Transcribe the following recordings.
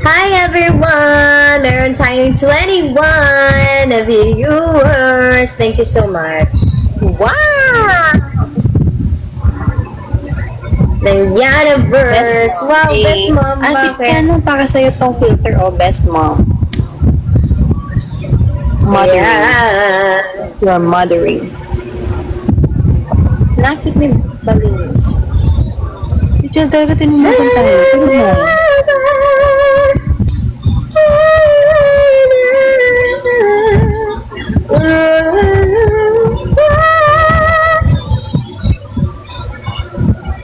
Hi everyone! Meron tayong 21 na viewers. Thank you so much. Wow! The universe. Wow, best mom. Ate, Bakit? ano para sa'yo tong filter o best mom? Mothering. Yeah. You're mothering. Nakit may balloons. Teacher, talaga tinumukan tayo. Tinumukan.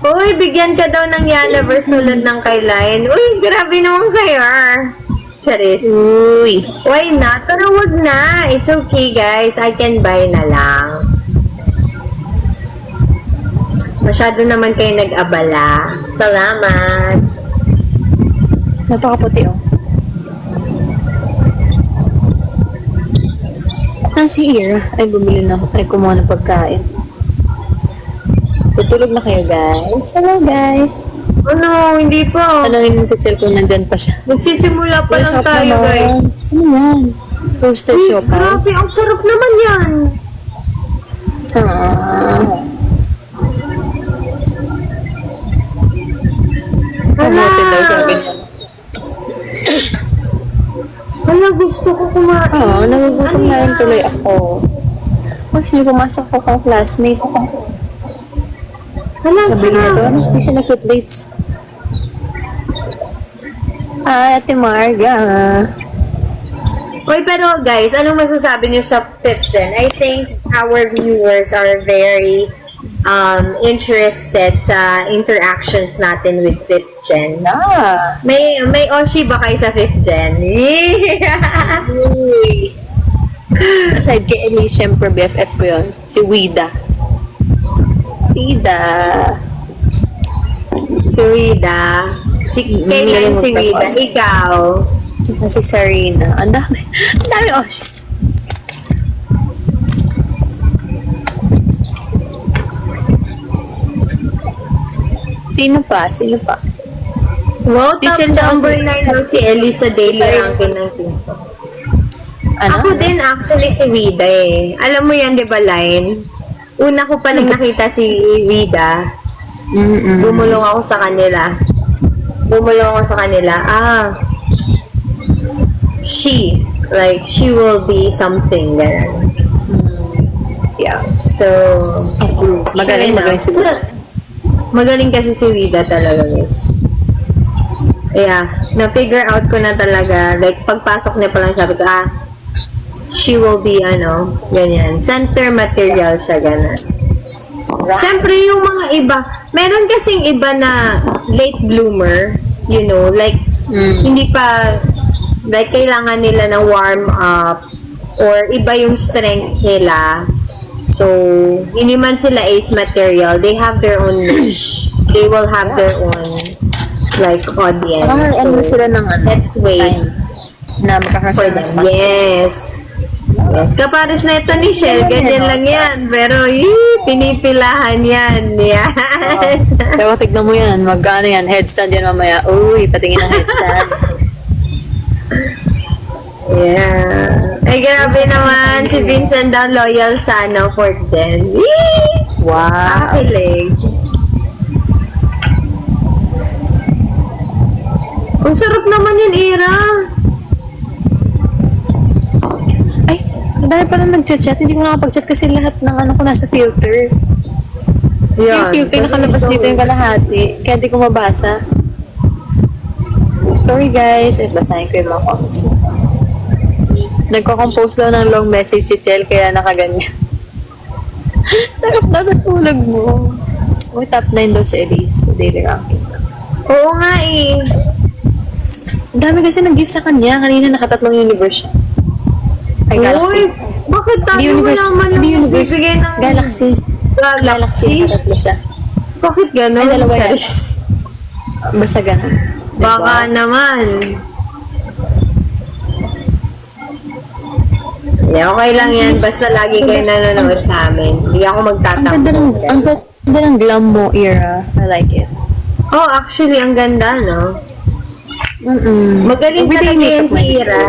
Uy, bigyan ka daw ng universe tulad ng kay Lion. Uy, grabe naman kayo. Charis. Uy. Why not? Pero wag na. It's okay, guys. I can buy na lang. Masyado naman kayo nag-abala. Salamat. Napakaputi oh. Ang si Ira ay bumili na ay kumuha ng pagkain. Tutulog na kayo guys. Hello guys. Ano, hindi pa. Tanongin mo sa cellphone, nandyan pa siya. Nagsisimula pa lang Sarap tayo, naman. guys. Ano yan? Roasted Uy, siopay. grabe. Ang sarap naman yan. Ah. Hala. Kamote daw siya ganyan. Hala, gusto ko kumain. Oo, nagugutom Ano na rin yan? tuloy ako. Uy, may pumasok ko kang classmate. Hala, ang Sabi niya sarap. doon, hindi siya nag-plates. Ate Marga. Uy, pero guys, anong masasabi niyo sa 5th gen? I think our viewers are very interested sa interactions natin with 5th gen. Ah. May Oshi ba kayo sa 5th gen? Yeah! Uy. Aside kay Elise, syempre BFF ko yun. Si Wida. Wida. Si Wida. Kailan si Wida? Ikaw. Saka si Sarina. Ang dami. Ang dami, oh. Sino pa? Sino pa? Wow, Si top Chen number Johnson. 9 daw si Ellie sa daily Sorry. ranking ng TikTok. Ano? Ako din actually si Wida eh. Alam mo yan, di ba, Line? Una ko palang nakita si Wida, Mm-mm. bumulong ako sa kanila. She will be something there. Yeah. So, Magaling, magaling si Wida. Magaling kasi si Wida talaga, guys. Yeah, na-figure out ko na talaga, like, pagpasok niya pa lang sabi ko, she will be, ganyan, center material siya, ganun. Siyempre, yung mga iba, meron kasing iba na late bloomer, like, hindi pa, like, kailangan nila ng warm up, or iba yung strength nila. So, hindi man sila ace material, they have their own niche. They will have their own, like, audience. Ano sila ng ano? Let's wait. Time na makakaroon ng spot. Yes. Yes. Kapares na ito ni Shell, ganyan lang yan. Pero, pinipilahan yan. Yan. Pero tignan mo yan, magkano yan, headstand yan mamaya. Uy, patingin ng headstand. Yeah. Ay, grabe naman. Si Vincent daw loyal sa 4th gen. Yee! Wow. Nakakilig. Ang sarap naman yun, Ira. Ay, ang dami pala nag-chat. Hindi ko nakapag-chat kasi lahat ng ano ko nasa filter. Yung filter nakalabas dito yung kalahati. Kaya di ko mabasa. Sorry guys. Basahin ko yung mga comments. Nagko-compose daw ng long message si Chel kaya nakaganyan. Sarap na natulog mo. Uy, top 9 daw si Elise sa daily ranking. Oo nga eh. Ang dami kasi nag-gift sa kanya. Kanina nakatatlong universe siya. Ay, Galaxy. Uy, bakit tayo Hindi mo universe. naman Hindi yung universe. bibigay ng Galaxy. Galaxy? Nakatatlo siya. Bakit gano'n? Ay, dalawa yan. Guys? Basta ganun. Baka naman. Yeah, okay lang yan. Basta lagi kayo nanonood sa amin. Hindi ako Ang ganda ng, magtatampo. ang ganda ng glam mo, Ira. I like it. Oh, actually, ang ganda, no? Magaling Everyday talaga yan makeup si medicine. Ira.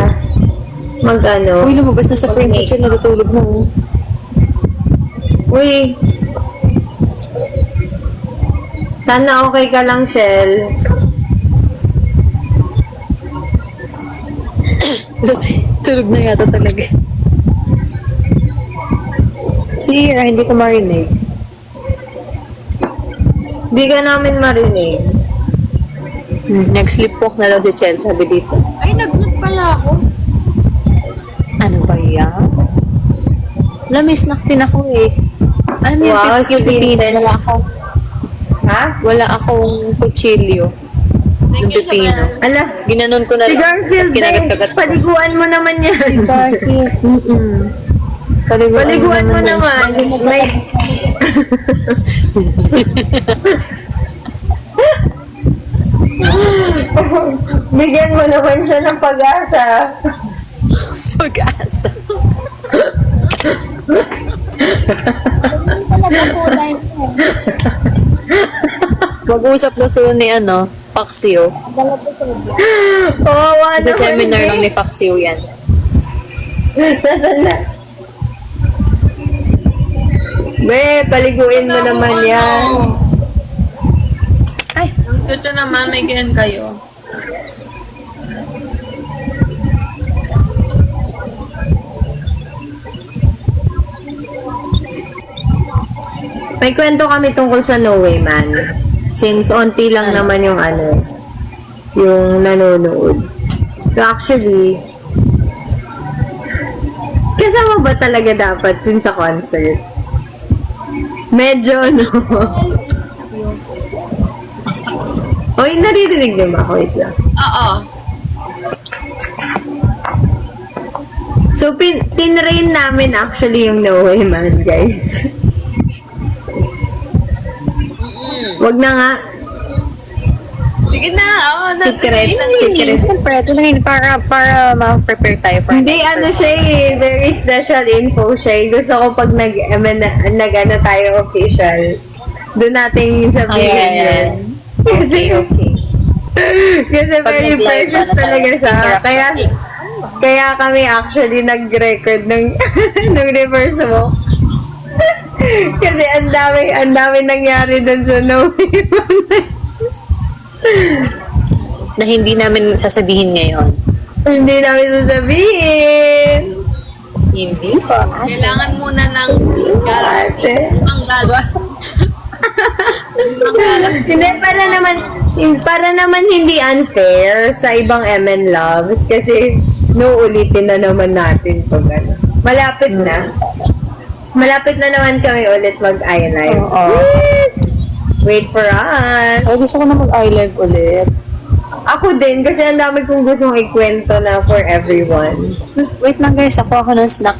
Mag-ano. Uy, lumabas na sa frame Okay. picture, natutulog na oh. Uy. Sana okay ka lang, Shell. Tulog na yata talaga. Si Ira, hindi ko marinig. Di ka namin marinig. Nag-sleepwalk na daw si Chel, sabi dito. Ay, nag-mute pala ako. Ano ba yan? May snack din ako eh. Ano yung Wow, si Vincent. Wala ako. Ha? Wala akong kutsilyo. Yung Thank you sa pipino. pala. Ala, Ginanon ko na si lang. Garfield, Tapos kinagagat-gagat ko. paliguan mo naman yan. Garfield. Paliguan mo naman. May... Bigyan mo naman siya ng pag-asa. Pag-asa. Mag-uusap daw sila ni Paxio. Kawawa Sa naman. seminar eh. lang ni Paxio yan. Nasaan na? Be, paliguin mo naman yan. Ay, Ang cute naman, may ganyan kayo. May kwento kami tungkol sa No Way Man. Since onti lang naman yung yung nanonood. So actually, kasama ba talaga dapat since sa concert? Medyo, no? Oy, naririnig niyo ba? Wait lang. Oo. So, tinrain namin actually yung No Way Man, guys. Wag na nga. Sige na, Secret. siyempre, ito lang yun para ma-prepare tayo for Hindi, siya eh. Very special info siya eh. Gusto ko pag nag-ano tayo official, doon natin sabihin Ayan. yun. Kasi, Okay. kasi Pag very nag-live precious na talaga tayo, siya. interaction. Kaya kami actually nag-record ng reverse walk. Kasi ang dami nangyari doon sa No Way Man. Na hindi namin sasabihin ngayon. Hindi namin sasabihin. Hindi pa. Kailangan muna ng galaxy. Ate. Ang galaxy. Hindi, para naman hindi unfair sa ibang MN Loves kasi ulitin na naman natin pag malapit na. Malapit na naman kami ulit mag-I-Live. Oo. Yes! Wait for us. Ay, gusto ko na mag-I-live ulit. Ako din kasi ang dami kong gustong ikwento na for everyone. Wait lang guys, ako ng snack.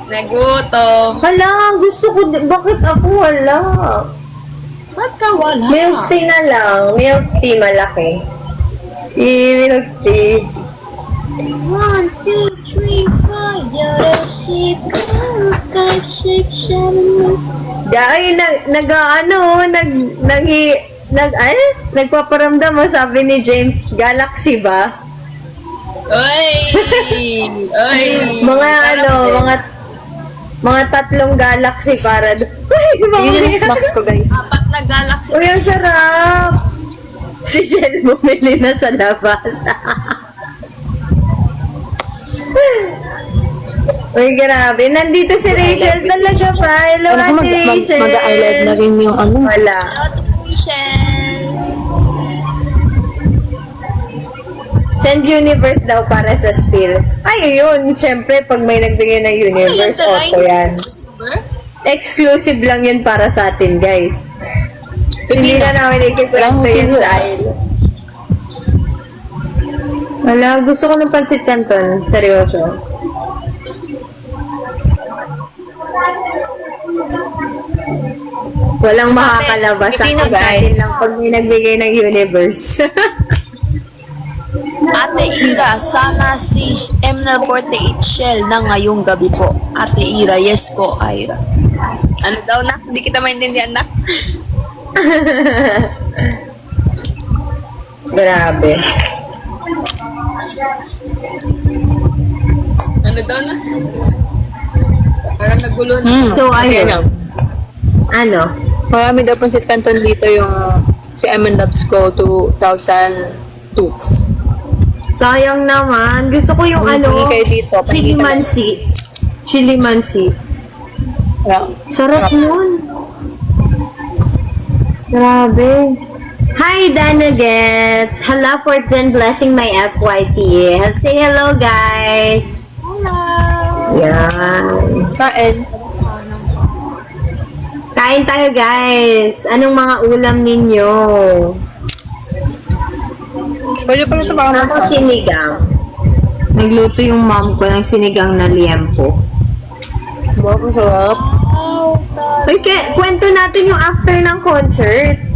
Nagutom. Hala, gusto ko din. Bakit ako wala? Ba't ka wala? Milk tea na lang. Milk tea malaki. Milk tea. 1, 2, 3, 4, Yoroshiku, 5, 6, 7, Ay, nagpaparamdam mo, sabi ni James, Galaxy ba? Oy! Oy! Mga tatlong Galaxy para Yun yung snacks ko guys. Apat na galaxy. Uy, ang sarap! Si Shell bumili na sa labas. Uy, grabe. Nandito si Rachel talaga pa. Hello, Ano ko Ate Rachel. mag-I-live na rin yung Wala. Notification. Send universe daw para sa spill. Ay, yun. Siyempre, pag may nagbigay ng universe, Ayun, auto yan. Exclusive lang yun para sa atin, guys. Hindi na namin ikikwento yun dahil. Wala, gusto ko ng pansit canton. Seryoso. Walang makakalabas sa Pipino, atin lang pag may nagbigay ng universe. Ate Ira, sana si ML48 Shell na ngayong gabi po. Ate Ira, yes po, Ira. Ano daw na? Hindi kita maintindihan na. Grabe. Ano daw na? Parang nagulo na. So, ayun. Ano? Marami daw pansit canton dito yung si Emin Loves Ko 2002. Sayang naman. Gusto ko yung Hindi ano, kayo dito, chili pahingi ka lang. mansi. Chili mansi. Yeah. Sarap nun. Grabe. Hi, Dana Gets. Hala, Fortune blessing my FYT. Say hello, guys. Hello! Yan. Kain. Kain tayo, guys. Anong mga ulam ninyo? Pwede pala ito baka Ako sinigang. Nagluto yung mom ko ng sinigang na liempo. Wow, ang sarap. Uy, kwento natin yung after ng concert.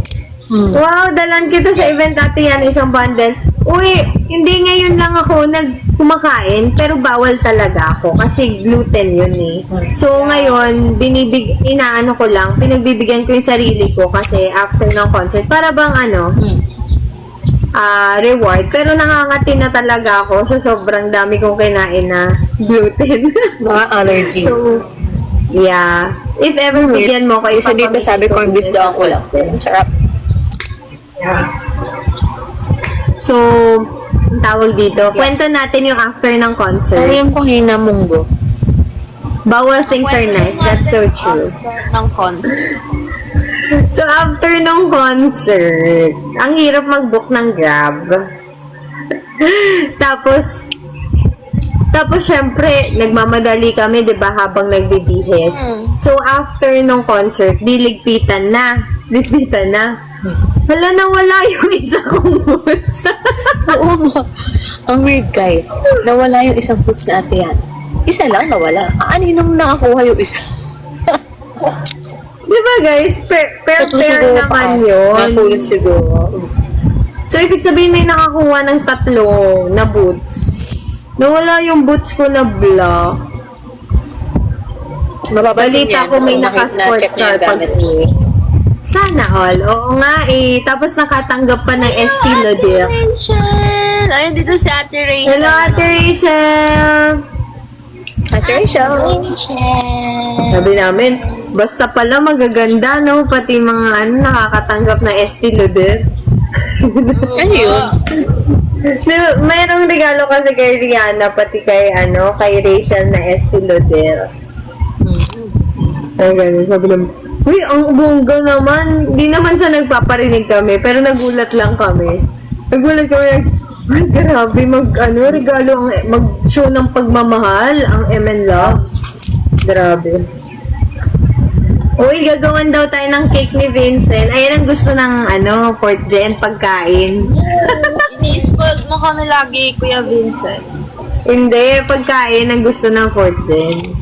Wow, dalan kita sa event natin yan, isang bundle. Uy, hindi ngayon lang ako kumakain, pero bawal talaga ako kasi gluten yun eh. So ngayon, inaano ko lang, pinagbibigyan ko yung sarili ko kasi after ng concert, para bang reward. Pero nakangati na talaga ako sa sobrang dami kong kinain na gluten. Mga allergy. So, yeah. If ever bigyan mo ko, Isa dito sabi ko, beef daw ako lang. Ang sarap. So, ang tawag dito, kwento natin yung after ng concert. Alam ko hinamunggo. Bawal things are nice. That's so true. Ng concert. So, after ng concert, ang hirap mag-book ng Grab. Tapos, syempre, nagmamadali kami, di ba, habang nagbibihis. So, after nung concert, Ligpitan na. Hala, nawala yung isa kong boots. Oo nga. Ang weird, guys. Nawala yung isang boots na ate yan. Isa lang nawala. Aninong nakakuha yung isa? Di ba, guys? Pair naman yun. Napulot siguro. So, ibig sabihin may nakakuha ng 3 na boots. Nawala yung boots ko na black. Mapapansin Balita yan, ko may kung naka-sports na-check niya car yung gamit. pag-uwi. Sana all. Oo nga eh. Tapos nakatanggap pa ng ST Lauder. Rachel! Ayun dito si Ate Rachel. Hello, Ate Rachel! Ate Rachel. Sabi namin, basta pala magaganda, no? Pati mga nakakatanggap ng ST Lauder. Ano yun? Mayroong regalo kasi kay Rihanna, pati kay Rachel na ST Lauder. Ay, ganun. Sabi namin, uy, ang bongga naman. Hindi naman sa nagpaparinig kami, pero nagulat lang kami. Nagulat kami, ay, grabe, regalo, mag-show ng pagmamahal, ang M&L Loves. Grabe. Uy, gagawan daw tayo ng cake ni Vincent. Ayan ang gusto ng, Port Gen, pagkain. Ini-spoiled mo kami lagi, Kuya Vincent. Hindi, pagkain ang gusto ng Fort Gen.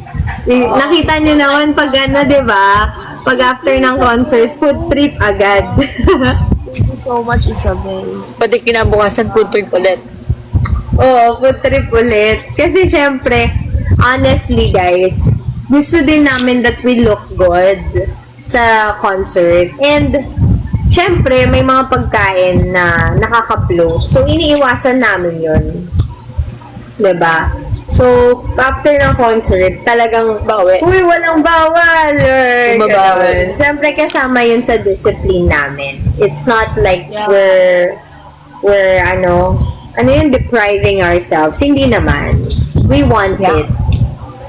Nakita nyo naman pag di ba? Pag after ng concert, food trip agad. Thank you so much, Isabel. Pati kinabukasan food trip ulit. Oo, food trip ulit. Kasi syempre, honestly guys, gusto din namin that we look good sa concert. And, syempre, may mga pagkain na nakaka-bloat. So, iniiwasan namin yun. Diba? So, after ng concert, talagang, Bawi. uy, walang bawal. Or, Bumabawal. ganun. Siyempre, kasama yun sa discipline namin. It's not like Yeah. we're yun, depriving ourselves. Hindi naman. We want Yeah. it.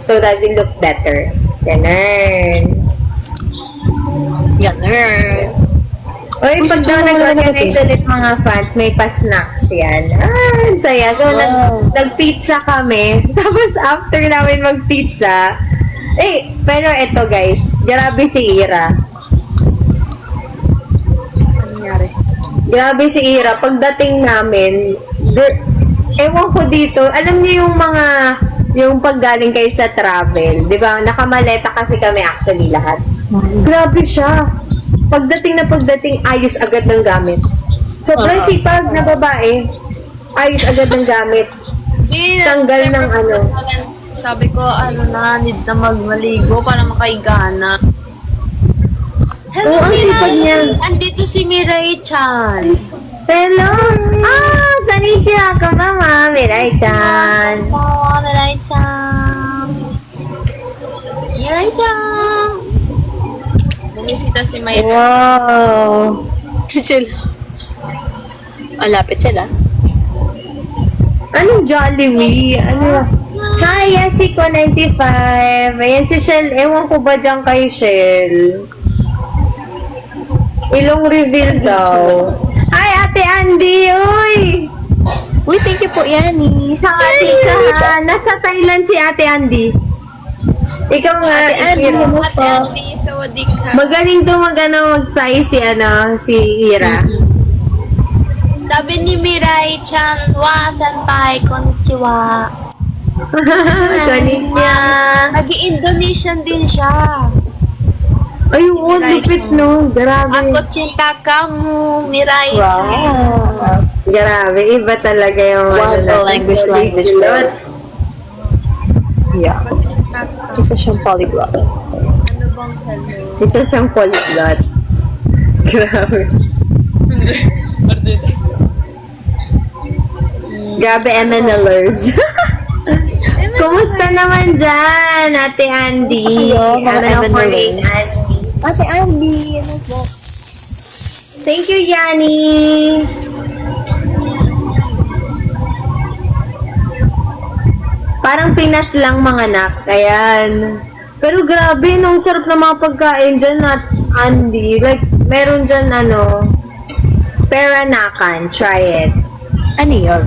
So that we look better. Ganun. Ganun. Uy, Uy, pag so, daw wala nag-organize na ulit mga fans, may pa-snacks yan. Ang saya. So, Wow. nag-pizza kami. Tapos, after namin mag-pizza, pero eto guys, grabe si Ira. Ano nangyari? Grabe si Ira. Pagdating namin, ewan ko dito, alam niyo yung paggaling kayo sa travel, di ba? Nakamaleta kasi kami actually lahat. Grabe siya. Pagdating, ayos agad ng gamit. Sobrang sipag na babae. Ayos agad ng gamit. Tanggal ng Sabi ko, need na magmaligo para makaigana. Oo, ang sipag niya. Andito si Mirai-chan. Hello! Konnichiwa ko, Mama. Mirai Mirai-chan. Mirai-chan. Mirai-chan. Bumisita si Mirai. Wow. Si Chel. Ang lapit Chel, ah. Anong Jollibee? Ano? Hi, Yashiko 95. Ayan si Shell. Ewan ko ba dyan kay Shell? Ilong reveal daw. Hi, Ate Andy! Uy! Uy, thank you po, Yani. Ate ka. Nasa Thailand si Ate Andy. Ikaw nga, Andy, Ira. ano Ate po? Andy, sawadik ka. Magaling to mag-fly si Ira. Sabi ni Mirai-chan, wa senpai, konnichiwa. Konnichiwa. Nag-Indonesian din siya. Ay, oo, lupit no. Grabe. Ako cinta kamu, Mirai-chan. Wow. Grabe, iba talaga yung Wow, natin, language polyglot. Yeah. Ako cinta kamu. Isa siyang polyglot. Ano bang hello? Isa siyang polyglot. Grabe. Grabe, MNLers. Kumusta naman dyan, Ate Andy? Kumusta kayo, mga Ano for MNLers? Andy? Ate Andy, ano po? Thank you, Yani. Parang Pinas lang mga anak. Ayan. Pero grabe, nung sarap na mga pagkain dyan, Andy. Like, meron dyan, Peranakan. Try it. Ano yun?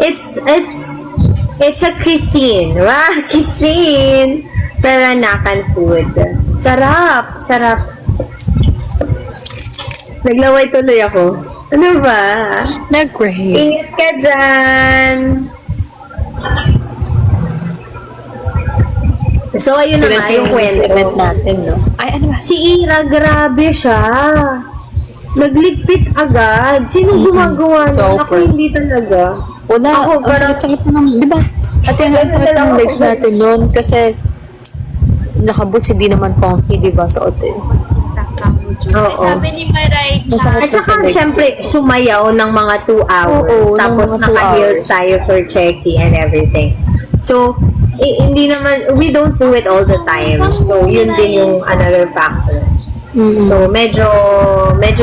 It's a cuisine. Wow, cuisine. Peranakan food. Sarap. Sarap. Naglaway tuloy ako. Ano ba? Nag-great. Ingat ka dyan. So, ayun na nga yung kwento. Segment natin, no? Ay, ano ba? Si Ira, grabe siya. Nagligpit agad. Sino gumagawa nun? So, Ako hindi talaga. Wala, Ako, ang parang- sakit-sakit na ng, di ba? At yung ang sakit ng legs natin nun kasi nakaboots, hindi naman funky, di ba, sa hotel. Cinta kamu juga. Oo. Sabi ni Mirai-chan. At saka, syempre, sumayaw ng mga 2 hours. Oo, ng tapos, mga 2 naka-heels hours. tayo for checky and everything. So, hindi naman, we don't do it all the time. So, yun din yung another factor. So, medyo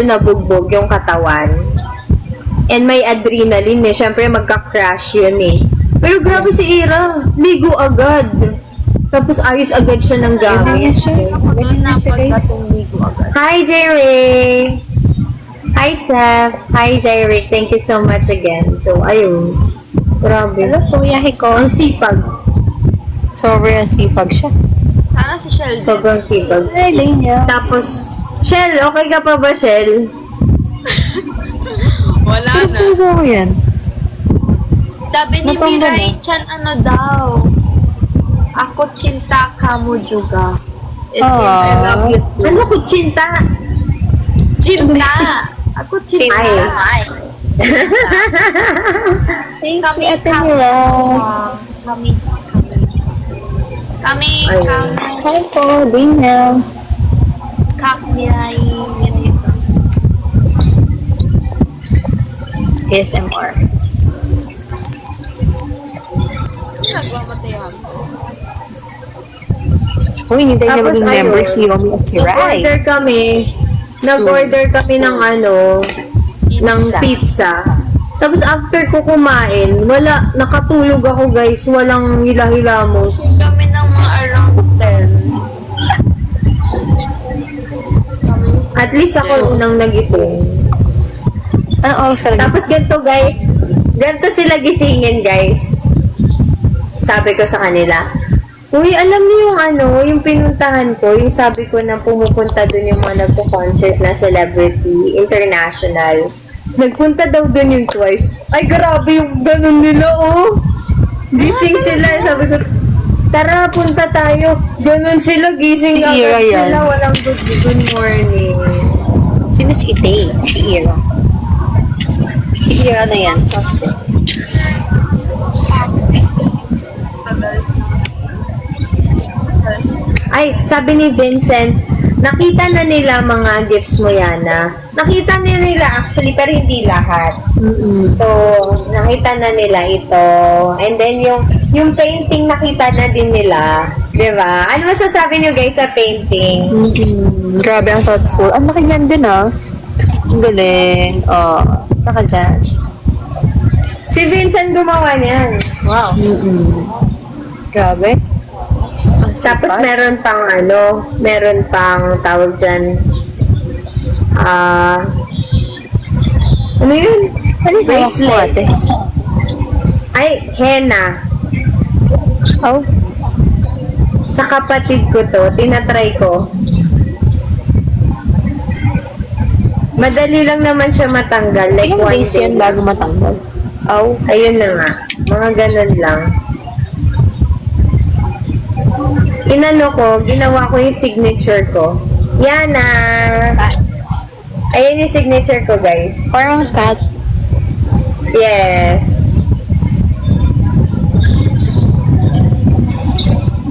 nabugbog yung katawan. And may adrenaline eh. Syempre, magka-crash yun eh. Pero grabe si Ira. Ligo agad. Tapos, ayos agad siya ng gamit. Doon na pagkatuligo agad. Hi, Jerry! Hi, Seth! Hi, Jerry! Thank you so much again. So, ayun. Grabe. Ano po, yahi ko? Ang sipag. Sobrang sipag siya. Sana si Sheldon. Sobrang sipag. Ay, Lenya. Tapos, Shell, okay ka pa ba, Shell? Wala Pero na. sino ko yan? Sabi ni Matanda na. Mirai-chan, ano daw? Ako cinta kamu juga. It means I love you too. Ano ko, Chinta? Cinta! Ako cinta. Ay. Thank Kami, you, Ate kami. Mila. Kami. Kami, Ayun. kami. Hi po, Dina. Kami ay ganito. ASMR. Nagmamatay ako. Uy, hindi tayo Tapos, maging ayun. member si Yomi at si Rai. Nag-order kami ng ng pizza. Tapos after ko kumain, nakatulog ako guys, walang hila-hilamos. Kami ng mga around 10. At least ako unang nagising. Anong oras ka lang? Tapos ganito sila gisingin guys. Sabi ko sa kanila, uy, alam niyo yung yung pinuntahan ko, yung sabi ko na pumupunta dun yung mga nagpo-concert na celebrity, international. Nagpunta daw dun yung Twice. Ay, grabe yung ganun nila, oh. Gising sila. Sabi ko, tara, punta tayo. Ganun sila, gising Si agad Ira yan. sila. Walang good morning. Sino si Ite? Si Ira. Si Ira na yan. Soft. Ay, sabi ni Vincent, nakita na nila mga gifts mo, Yana. Nakita na nila actually, pero hindi lahat. So, nakita na nila ito. And then, yung painting nakita na din nila. Diba? Ano masasabi niyo guys sa painting? Grabe ang thoughtful. Ang laki niyan din ah. Ang galing. Oh, saka dyan. Si Vincent gumawa niyan. Wow. Grabe. Tapos meron pang tawag dyan, ano yun? Ano yung hawak mo, ate? Ay, henna. Oh, Sa kapatid ko to, tinatry ko. Madali lang naman siya matanggal. Like ilang one days day yan lang. bago matanggal? Oh, Ayun na nga. Mga ganun lang. Inano ko, ginawa ko yung signature ko. Yana! Ayan yung signature ko, guys. parang cat. Yes.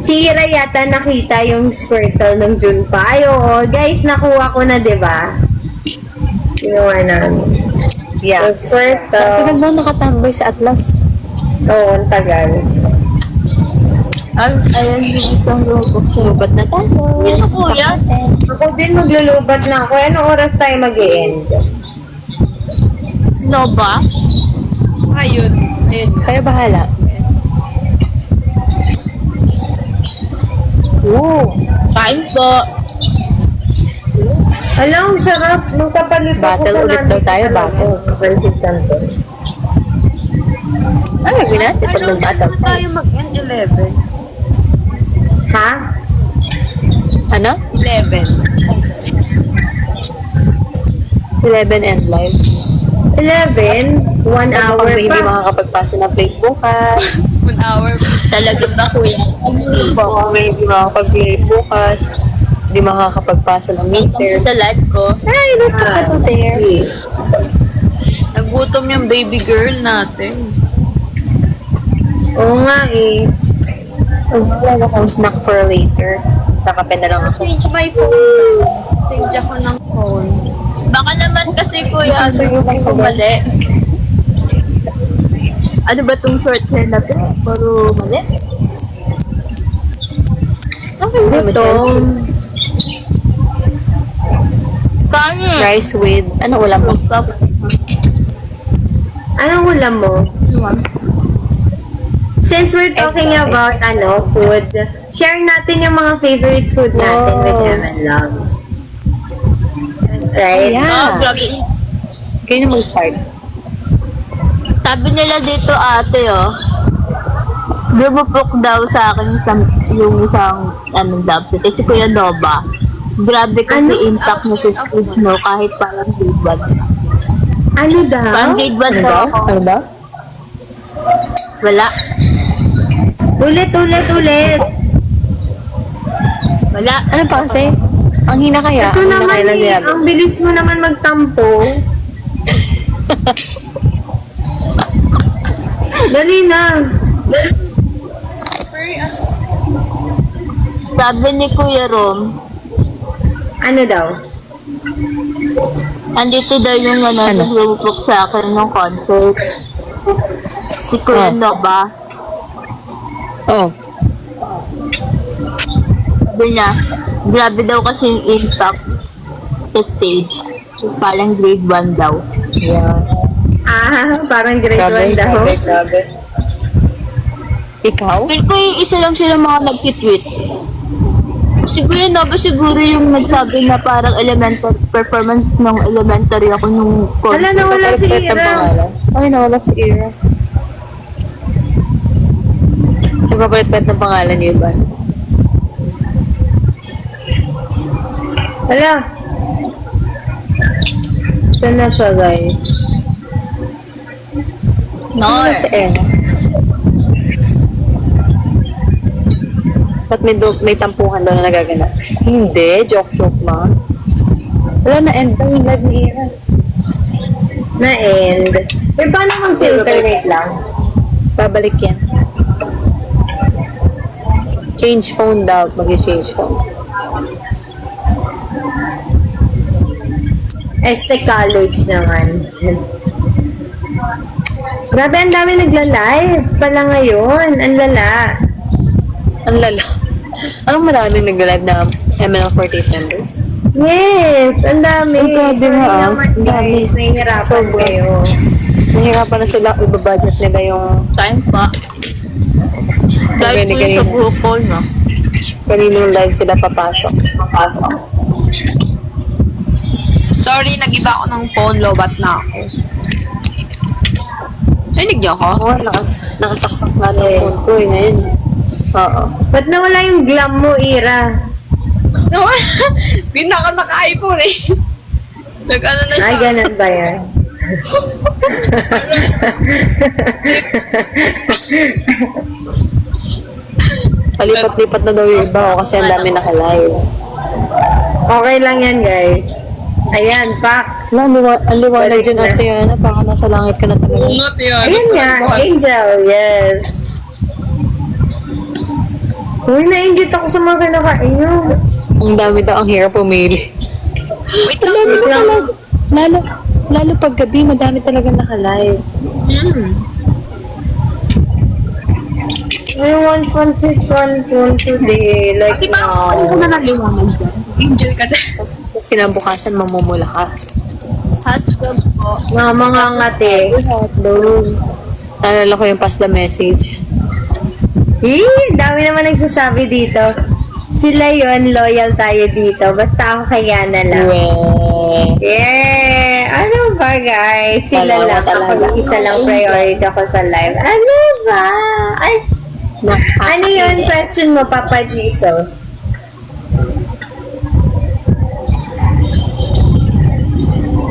Si Ira yata nakita yung Squirtle ng Junpa. Ay, oo. Guys, nakuha ko na, diba? Ginawa namin. Yeah. Yung Squirtle. Tagal mo nakatamboy sa Atlas. Oo, ang tagal. Ayan yung isang robot. Subat na tayo. Yan ako, yan. Ako din maglulubat na ako. Anong oras tayo mag-e-end? No ba? Ayun. Ayun. Kayo bahala. Oo. Kain po. Alam, sarap. Nung kapalit Battle ulit daw tayo, battle. Pansit canton. Ano gawin natin pag nag-adapt Ano tayo mag-end 11? Ha? Ano? 11. 11 and live. 11? 1 hour Pag hindi pa. makakapagpasa ng plate bukas. 1 hour. Talaga ba, kuya? Baka may hindi makakapag-plate bukas. Hindi makakapagpasa ng meter. Sa life ko, Ay, look at that there. nagutom yung baby girl natin. Oo nga eh. Wala akong snack for later. Kakape na lang ako. Change my phone. Change ako ng phone. Baka naman kasi kuya, ano mali. Ano ba tong short hair na to? Puro mali. Gutom. Kaya. Rice with, ano ulam mo? Anong ulam mo? Since we're talking Egg about food, share natin yung mga favorite food natin with Evan Love. Right? Yeah. Grabe. Kayo na mag-start. Sabi nila dito ate lumupok daw sa akin yung isang job set. Si Kuya Nova. Grabe kasi intact na si Squid mo kahit parang grade 1. Ano daw? Parang grade 1 Ano daw daw? ako. Ano daw? Wala. Ulit. Wala. Ano pa kasi? Ang hina kaya? Ito Ang hina naman kaya lang eh. yan. Ang bilis mo naman magtampo. Dali na. Sabi ni Kuya Rom, Ano daw? andito daw yung lumupok sa akin ng concert. Si Kuya Oh. Nova. Oh. Sabi niya, grabe daw kasi yung impact sa stage. Parang grade 1 daw. Yeah. Parang grade 1 daw. Grabe. Ikaw? Pero ko yung isa lang sila mga nag-tweet. Siguro Nova siguro yung nagsabi na parang elementary performance ng elementary ako nung Wala na, wala si Papalit ng Ira. pangalan. Ay, nawala si Ira. Nagpapalit ng pangalan niyo ba? Wala. Saan na siya, guys? No. Ano si Ira? Ba't may tampuhan daw na nagaganap? Hindi, joke ma. Wala na end daw yung live ni Ira. Na-end. Eh, paano mag-filter? Wait lang. Babalik yan. Change phone daw. Mag-change phone. Este College naman. Grabe, ang dami nagla-live pala ngayon. Ang lala. Ang lala. Anong maraming nag-live na ML48 members? Yes, ang dami. Ang grabe Sorry nga, naman, ang dami. guys. Nahihirapan Sobra. kayo. Nahirapan na sila, ibabudget nila yung Time pa. Dahil po yun sa buhok ko, no? kaninong live sila papasok. Sorry, nag-iba ako ng phone. Lobat na ako. Rinig niyo ako? Oo, nakasaksak na ng phone ko eh ngayon. Oo. Ba't nawala yung glam mo, Ira? No, di na ako naka-iPhone eh. Nag-ano na siya. Ay, ganun ba yan? Palipat-lipat na daw yung iba ko kasi ang dami naka-live. Okay lang yan, guys. Ayan, pak. Ang liwanag dyan ate yan. Baka nasa langit ka na talaga. Ungat yan. Ayan nga, Angel, yes. Uy, nainggit ako sa mga kinakain. Ang dami daw, ang hirap pumili. Wait lang. Wait lang. Lalo pag gabi, madami talaga naka-live. May 1.6, 1.2 day, like now. Ano na naliwanag dyan? Angel ka din. Tapos kinabukasan, mamumula ka. Hotdog po. Mga ngati. Hotdog. Naalala ko yung pass the message. Dami naman nagsasabi dito. Sila yon, loyal tayo dito. Basta ako kaya na lang. Well, Yeah! Ano ba, guys? Sila Dalawa lang. talaga. Kapag isa lang priority ako sa live. Ano ba? Ay, ano yun? Question mo, Papa Jesus?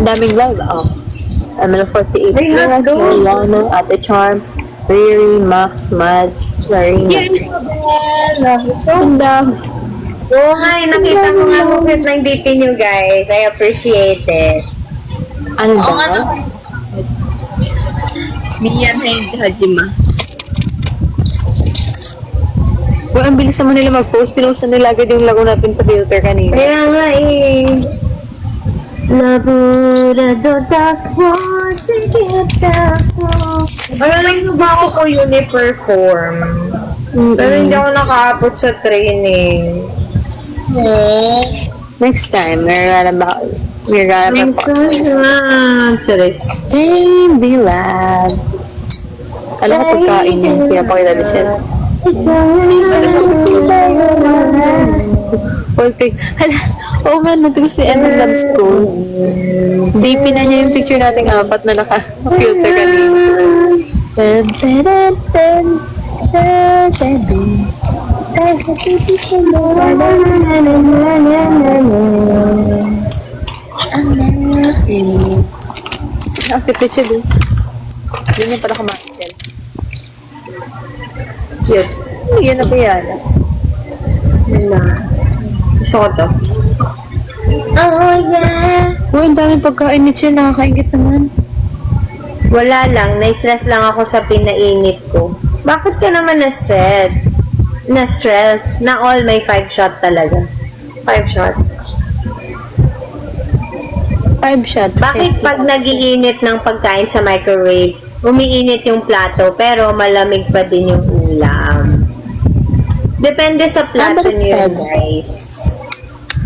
daming live. Oh. ML48. May hotdog. Juliano, Ate Charm, Riri, Max, Madge, Larina. Ang dami. Oo nga, nakita ko nga bukit ng DP nyo, guys. I appreciate it. Ano Oo nga ba? naman. Mia sa Hajima. Well, ang bilis naman nila mag-post. Pinost na nila agad yung lago natin sa filter kanina. Kaya nga eh. Labura takbo, sige takbo. Ano lang ba ako ko uni-perform? Pero hindi ako nakaabot sa training. Next time, meron ba Next time na. Charis. Same Bilab. Alam ko pagkain yun, kaya pa kita listen. Okay. Hala, oo nga, natuloy si Emma Labs ko. DP na niya yung picture nating apat na naka-filter kanina. Picture din. Yun yung pala kumain. Cute. Yan ako yan. Yun na. Gusto ko to. Oh, yeah. Oh, ang daming pagkain ni Chill. Nakakaingit naman. Wala lang. Na-stress lang ako sa pinainit ko. Bakit ka naman na-stress? Na-stress? Na all may 5 shot talaga. 5 shot. 5 shot. Bakit pag nagiinit ng pagkain sa microwave, umiinit yung plato pero malamig pa din yung ulam? Depende sa plato bakit niyo, pwede? guys.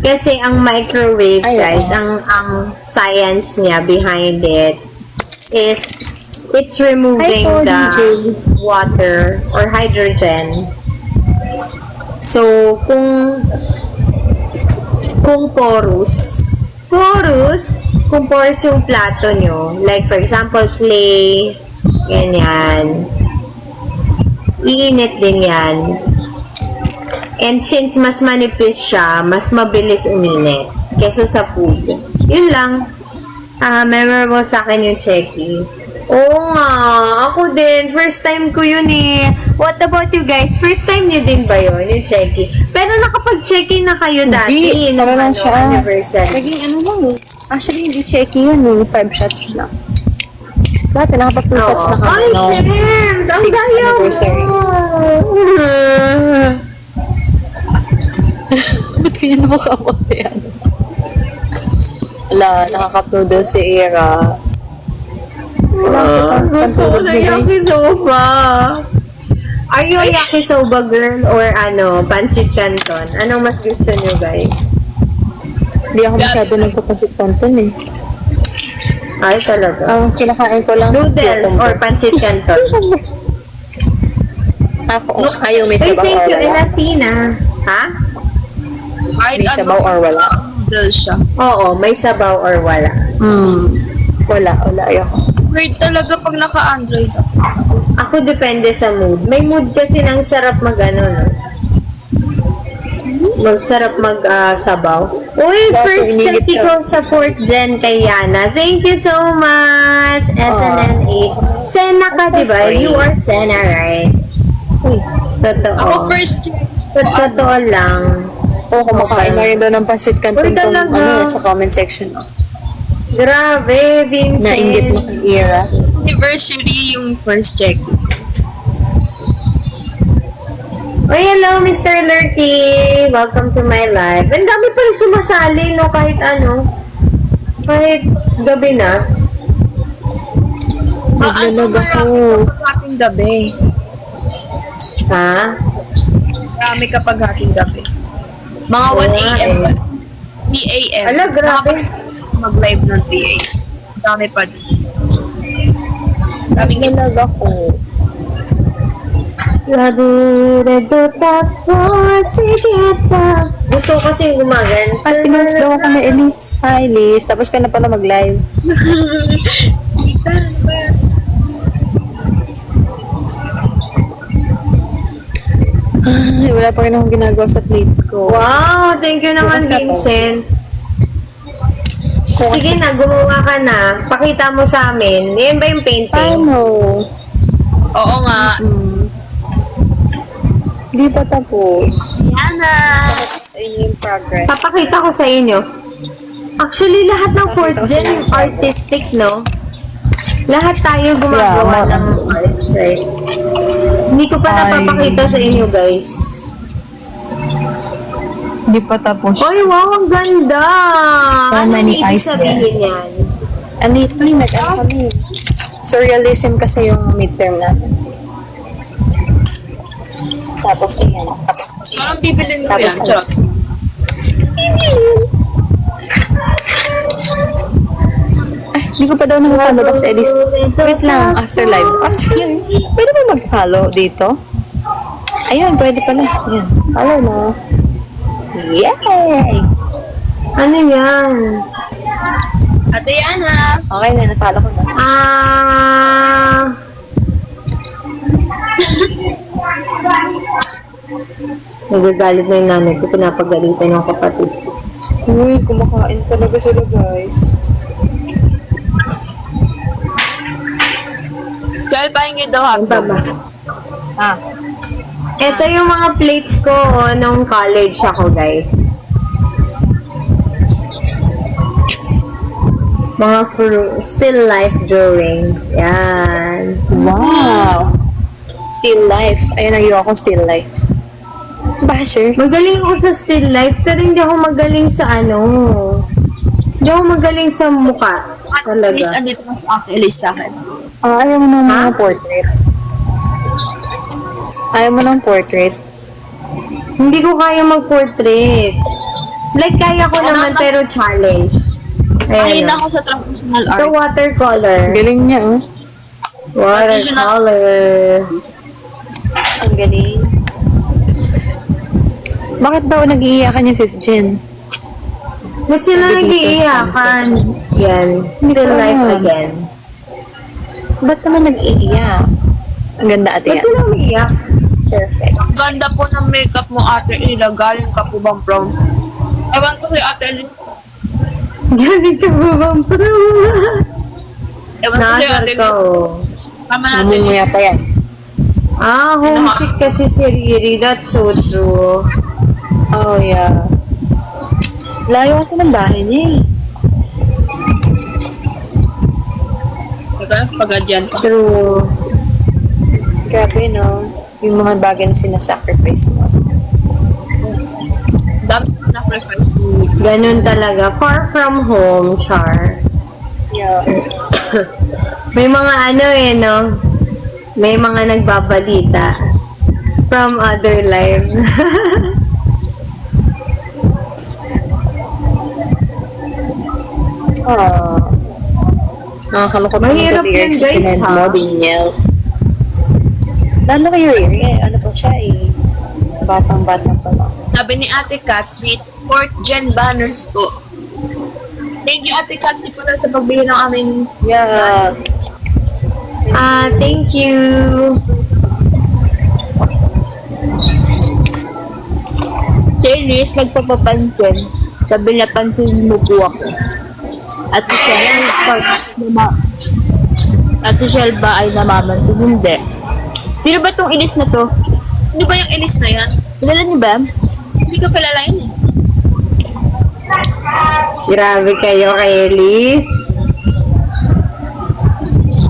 Kasi ang microwave, Ay, guys, oo. ang science niya behind it is it's removing Hi, the DJ. water or hydrogen. So, kung kung porous yung plato nyo, like for example, clay, ganyan, iinit din yan. And since mas manipis siya, mas mabilis uminit kesa sa food. Yun lang. Memorable sa akin yung Checky. Oo nga, ako din. First time ko yun eh. What about you guys? First time nyo din ba yun, yung Checky? Pero nakapag-checky na kayo dati. Hindi, nung para lang siya. anniversary. Naging ano lang eh. Actually, hindi checky yun eh. 5 shots lang. Dati nakapag 2 shots na kami. Ay, No? Shems! Ang 6th daya anniversary. mo! Ba't kanya napakawa yan? Wala, nakaka-upload daw si Ira. Gusto ko na yakisoba. Are you a yakisoba girl or pancit canton? Anong mas gusto niyo, guys? Hindi ako masyado nagpapansit kanton eh. Ay, talaga. Ang kinakain ko lang. Noodles or pancit canton? Ako, ayaw may Ay, sabaw thank or you, wala. Elafina. Ha? Kahit May sabaw or wala? noodle siya. Oo, may sabaw or wala. Wala, ayoko. Weird talaga pag naka-Android. Ako depende sa mood. May mood kasi nang sarap no? Magsarap sabaw. Uy, Bakit first inigit chat ka? ko sa 4th gen kay Yana. Thank you so much, SNNH. Sena ka, di ba? You are Sena, right? Uy, Totoo. Ako first Totoo lang. kumakain na rin daw ng pansit kanton Uy, kung talaga? sa comment section. Grabe, Vincent. Nainggit mo kay Ira. anniversary yung first check. Uy, hello, Mr. Lurky. Welcome to my live. Ang dami pa rin sumasali, no? Kahit kahit gabi na. Naglalag ako. Kapag hating gabi. Ha? Marami kapag hating gabi. Mga 1 a.m. 3 a.m. Ala, grabe. Mag-live ng 3 a.m. Dami pa din. Daming Naglalag ako. Gusto ko kasi gumagan. At pinost daw ako na Elise. Hi, Liz. Tapos ka na pala mag-live. Ay, wala pa rin akong ginagawa sa plate ko. Wow, thank you naman, Bukas na to. Vincent. Sige na, gumawa ka na. Pakita mo sa amin. Yan ba yung painting? Paano? Oo nga. Hindi pa tapos. Yana! Ayun yung progress. Papakita ko sa inyo. Actually, lahat ng 4th gen artistic, no? Lahat tayo gumagawa Yeah, ng arts, right? Hindi ko pa napapakita sa inyo, guys. Hindi pa tapos. Oy, wow, ang ganda! So Ano many ibig eyes sabihin yan? Lately, nag-ano kami. Surrealism kasi yung midterm natin. Tapos yan. Parang bibilin mo Tapos yan. ano? Charot. Hindi ko pa daw nag-follow back sa Elise. Wait lang, after live. After live. Pwede ba mag-follow dito? Ayun, pwede pala. Ayan. Follow na. Yay! Ano yan? Ate Yana! Okay na, na-follow ko na. Nagagalit na yung nanay ko. Pinapagalitan yung kapatid ko. Uy, kumakain talaga sila, guys. Kaya pahingi daw Ano ba ba? Ah. Ito yung mga plates ko nung college ako, guys. Mga still life drawing. Yan. Wow! Still life. Ayun, ayoko still life. Basher. Magaling ako sa still life, pero hindi ako magaling sa Hindi ako magaling sa mukha. Talaga. Please, andito na sa Ate Elise sa akin. Ayaw mo ng mga portrait. Ayaw mo ng portrait. Hindi ko kaya mag-portrait. Like, kaya ko naman, pero challenge. Kain Ayan. ako sa traditional Ito, art. watercolor. Galing niya, oh. Watercolor. Ang galing. Bakit daw nag-iiyakan yung 5th gen? Ba't sila nag-iiyakan? Yan. Still ko life alam. again. Ba't naman nag-iiyak? Ang ganda, ate. Ba't sila umiiyak? Perfect. Ang ganda po ng makeup mo, Ate Ila. Galing ka po bang from? Ewan ko sa'yo, Ate Elise. Galing ka ba bang pro? Ewan ko sa'yo, Nasar Ate ko. Elise. Tama natin. Namumuya pa yan. Homesick kasi si Riri. That's so true. Oh, yeah. Layo kasi ng bahay niya, eh. Diba? Pag-adyan pa. True. Grabe, no? Yung mga bagay na sinasacrifice mo. Dami na preference. Ganun talaga. Far from home, Char. Yeah. May mga ano eh, no? May mga nagbabalita from other life. Nakakalungkot Mahirap naman yun, sa guys, sinend ha? mo, Daniel. Lalo kayo ano po siya batang-bata pa lang. Sabi ni Ate Katsi, 4th gen banners po. Thank you, Ate Katsi, pala sa pagbili ng aming Yeah. Thank you. Si Elise nagpapapansin. Sabi niya, pansin mo po ako. At si Shell ba ay namamansin? Hindi. Sino ba tong Elise na to? Hindi ba yung Elise na yan? Kilala niyo ba? Hindi ko kilala yun eh. Grabe kayo kay Elise.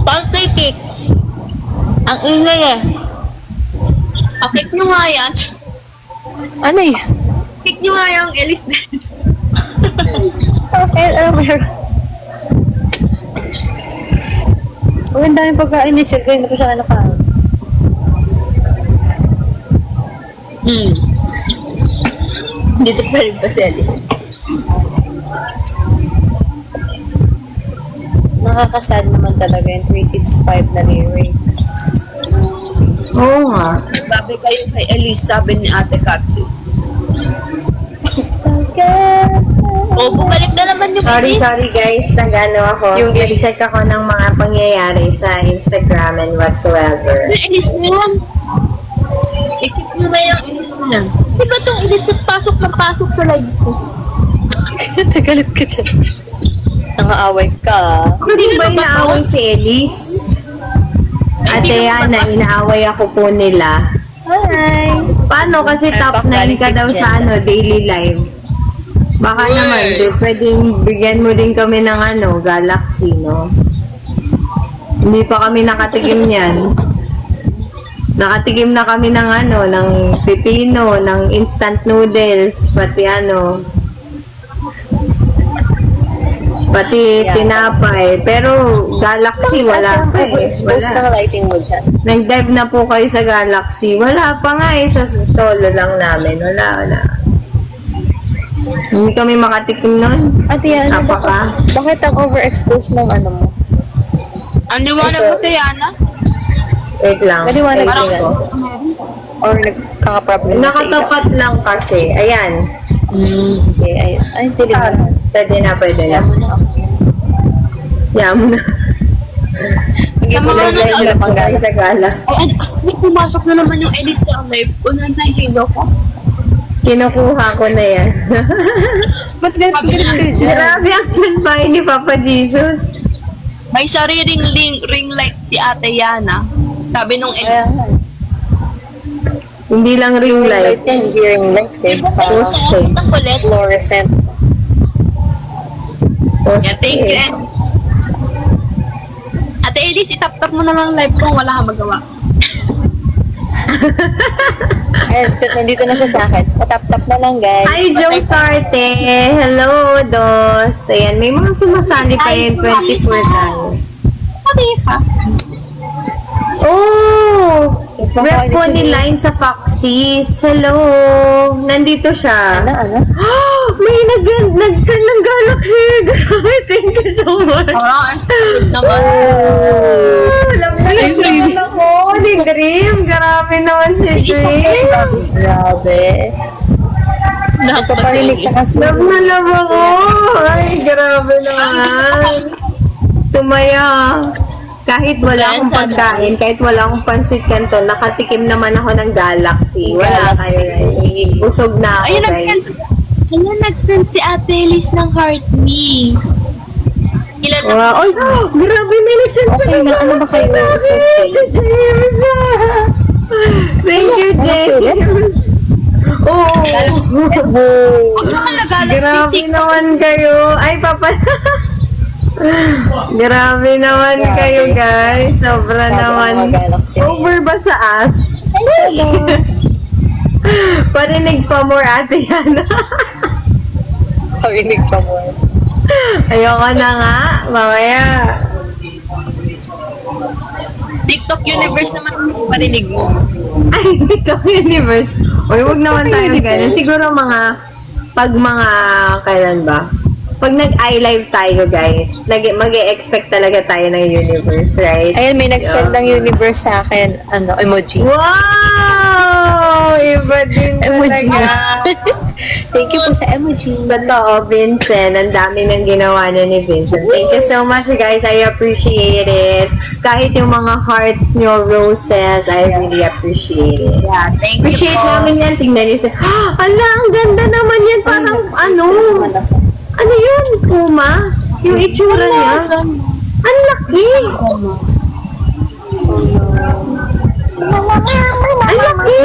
Pancake cake. Ang ingay eh. Pakik nyo nga yan. Ano eh? Pakik nyo nga yung Elise na yan. Okay, ano ba yun? Ang daming pagkain ni Chel, hindi ko siya nakain. Dito pa rin pa si Elise. Nakakasad naman talaga yung 365 na lyrics. Oo nga. Sabi kayo kay Elise, sabi ni Ate Katsu. Oh, bumalik na naman yung Sorry Elise. guys. Nag-ano ako. Yung Elise. Nag-check ako ng mga pangyayari sa Instagram and whatsoever. Yung Elise na yan. Ikit nyo ba yung Elise na yan? Di ba itong Elise pasok ng pasok sa live ko? Tagalit ka dyan. Nangaaway ka. Hindi ba inaaway si Elise? Ate Yana, inaaway ako po nila. Hi! Paano? Kasi Ay, top 9 ka daw sa daily live. Baka Uy. naman, pwedeng bigyan mo din kami ng Galaxy, no? Hindi pa kami nakatikim niyan. Nakatikim na kami ng ng pipino, ng instant noodles, pati pati Yeah. tinapay. Pero Galaxy, wala pa eh. Expose ng Wala. lighting mo dyan. Nag-dive na po kayo sa Galaxy. Wala pa nga eh, sa solo lang namin. Wala. Hindi kami makatikim nun. Ate yan, Napaka. bakit ang overexpose ng ano mo? Ang liwanag mo, Tiana? Wait lang. Maliwanag Wait din lang yan. po. Or nagkaka-problem na sa ilaw? Nakatapat lang kasi. Ayan. Okay, ay, hindi Ah, naman. pwede na. Alam mo na ako. Yan mo na. Hindi mo na Tama dahil na, sila pang Ay, galas. sa gala. Ay, pumasok na naman yung Elise sa live ko. Nanahilo ko. Kinukuha ko na yan. Ba't galit ka dyan? Grabe action pa ni Papa Jesus. May sariling ring light si Ate Yana. Sabi nung Kaya Elise. nga. Hindi lang ring light. Hindi ring light eh. Parang Poste. Ang kulit. fluorescent. Yeah, thank you, Poste. Ate Elise, itap-tap mo na lang live ko. Wala kang magawa. Ay, nandito na siya sa akin. So, patap-tap na lang, guys. Hi, Joe Sarte. Hello, Dos. Ayan, may mga sumasali pa yun 24 tayo. Pati pa. Oh! Rep po ni Line sa Foxys. Hello! Nandito siya. Ano? May nag-send ng Galaxy. Grabe, thank you so much. Parang ang sweet naman. Alam na naman ako ni Dream. Grabe naman si Dream. Grabe. Nakaparinig ka kasi. Love na love ako. Ay, grabe naman. Sumaya. Kahit wala akong pagkain, kahit wala akong pansit kanto, nakatikim naman ako ng Galaxy. Wala kayo guys. Busog na ako Ayun, guys. nag-send si Ate Elise ng heart me. Ilan na? Wow. Ay, grabe, may nagsend pa Okay ng na, ano ba Galaxy kayo? sa It's akin. okay. Si James. Thank you, James. Oo. Huwag naman nag-alap Grabe naman kayo. Ay, papa. Grabe naman Grabe. kayo, guys. Sobra Grabe ang naman. mga Galaxy. Over ba sa as? Parinig pa more ate yan. Pakinig ka mo. Ayoko na nga. Mamaya. TikTok universe naman ang parinig mo. Ay, TikTok universe. Uy, wag naman tayo ganun. Siguro kailan ba? Pag nag-iLive tayo, guys, mag-e-expect talaga tayo ng universe, right? Ayan, may nag-send ng universe sa akin, emoji. Wow! Iba din Emoji talaga. na. Thank you po sa emoji. Totoo, Vincent. Ang dami ng ginawa niya ni Vincent. Thank you so much, guys. I appreciate it. Kahit yung mga hearts nyo, roses, I really appreciate it. Yeah, thank you Appreciate po. namin yan. Tingnan niyo. Ala, ang ganda naman yan. Parang, ano yun? Puma? Yung itsura niya? Ang laki! Ang laki!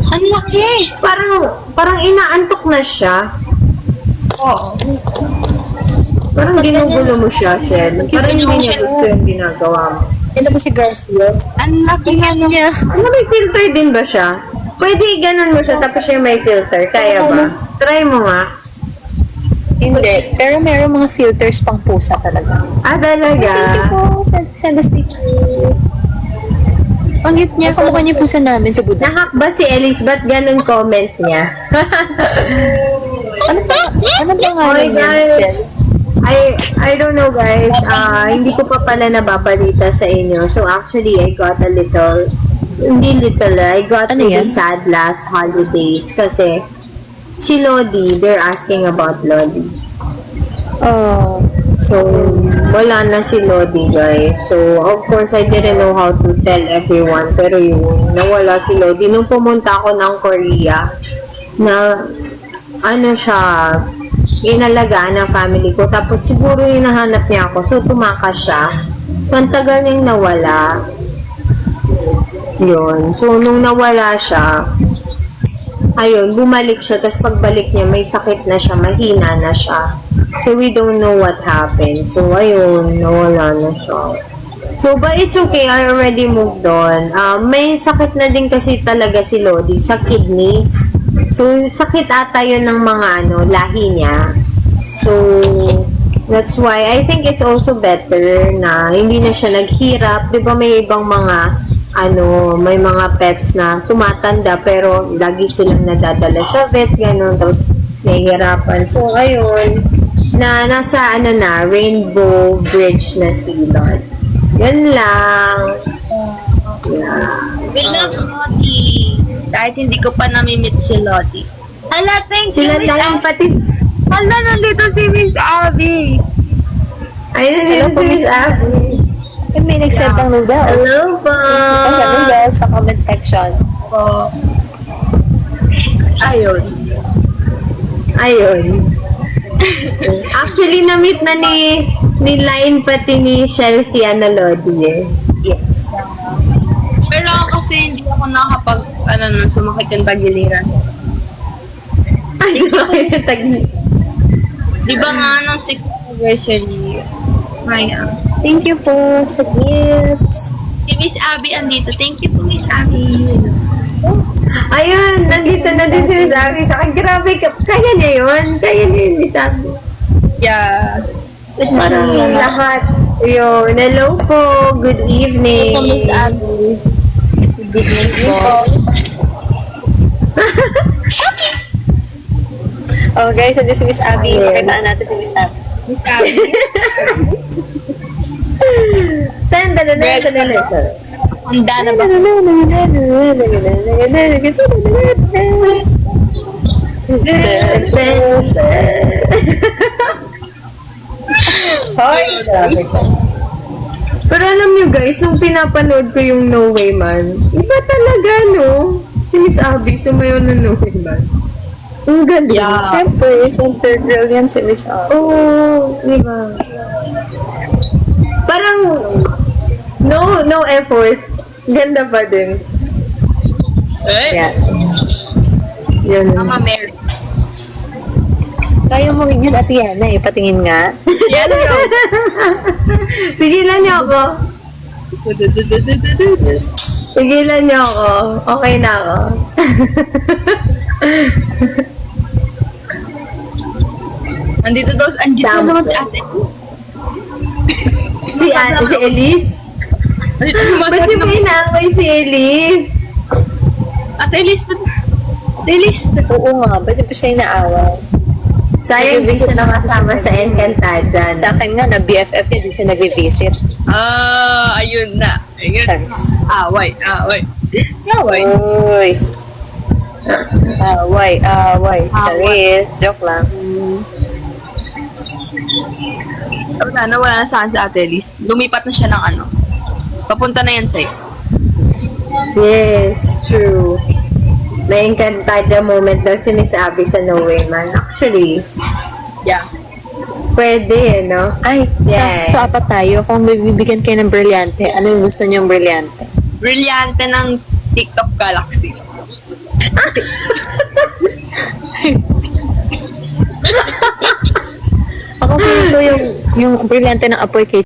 Ang laki! Parang inaantok na siya. Oo. Parang ginugulo mo siya, Sel. Parang hindi niya gusto yung ginagawa mo. Yan po si Garfield. Ang laki nga niya. Ano, may filter din ba siya? Pwede ganun mo siya tapos siya may filter. Kaya ba? Try mo nga. Hindi. Pero meron mga filters pang pusa talaga. Ah, talaga? Send us tickets. Ang cute niya. Kamukha niya pusa namin sa Buddha. Nahak ba si Elise? Ba't ganun comment niya? Ano ba nga Okay, guys. I don't know, guys. Hindi ko pa pala nababalita sa inyo. So, actually, I got a little, I got Ano really yan? sad last holidays kasi si Lodi, they're asking about Lodi. Oh. So, wala na si Lodi, guys. So, of course, I didn't know how to tell everyone. Pero yun, nawala si Lodi. Nung pumunta ako ng Korea, na, siya, inalagaan ng family ko. Tapos, siguro hinahanap niya ako. So, tumakas siya. So, ang tagal niyang nawala. Yun. So, nung nawala siya, ayun, bumalik siya. Tapos, pagbalik niya, may sakit na siya. Mahina na siya. So, we don't know what happened. So, ayun, nawala na siya. So, but it's okay. I already moved on. May sakit na din kasi talaga si Lodi sa kidneys. So, sakit ata yun ng mga lahi niya. So, that's why I think it's also better na hindi na siya naghirap. Di ba may ibang mga may mga pets na tumatanda pero lagi silang nadadala sa vet, ganun, tapos nahihirapan. So, ayun, nasa Rainbow Bridge na si Lord. Yan lang. Yeah. We love Lottie. Kahit hindi ko pa namimit si Lottie. Hala, thank you. Sila na lang pati. Hala, nandito si Miss Abby. Ayun, Hello yun po, si Miss Miss Abby. May nag-send ng noodles. Hello po. Sa noodles sa comment section. Ayun. Actually, na-meet na ni Line pati ni Shell si Lodi eh. Yes. Pero ako kasi hindi ako nakapag, sumakit yung tagiliran. Ay, sumakit sa tagi. Di ba nga, nung 6th anniversary, Maya. Thank you po sa gifts. Si Miss Abby andito. Thank you po, Miss Abby. Ayun, nandito na din si Miss Abby. Saka grabe, kaya niya yun. Kaya niya yun, Miss Abby. Yeah. Parang lahat. Yun, hello po. Good evening. Hello po, Miss Abby. Good evening po. Oh guys, ito si Miss Abby. Yes. Pakitaan natin si Miss Abby. Miss Abby. Sandali na. Handa na ba? Hoy, grabe ka. Pero alam nyo guys, nung pinapanood ko yung No Way Man, iba talaga, no? Si Miss Abby, sumayaw na No Way Man. Ang galing. Yeah. Siyempre, center girl yan si Miss Abby. Oo, diba? Parang, no effort. Ganda pa din. Yeah. Yun. Mama Mary. Kaya mo yun at yan eh, patingin nga. Yan yun. Tigilan niyo ako. Tigilan niyo ako. Okay na ako. Andito naman si ate. Si Elise? Andito Ba't di mo inaaway si Elise? Ate Elise. Ate Elise. Oo nga, ba't pa siya inaaway? Sayang hindi siya nakasama sa Encantadia. Sa akin nga, na-BFF niya, di siya nag-visit. Ayun na. Ayun. Charis. Away. Uy. Away. Charis. Joke lang. Nawala na saan si ate Elise. Lumipat na siya ng ano. Papunta na yan sa'yo. Yes, true. May Encantadia moment daw si Miss Abby sa No Way Man. Actually, Yeah. pwede, no? Ay, Yeah. sa apat tayo. Kung may bibigyan kayo ng brilyante, ano yung gusto niyong brilyante? Brilyante ng TikTok Galaxy. Ako feeling ko yung brilyante ng apoy kay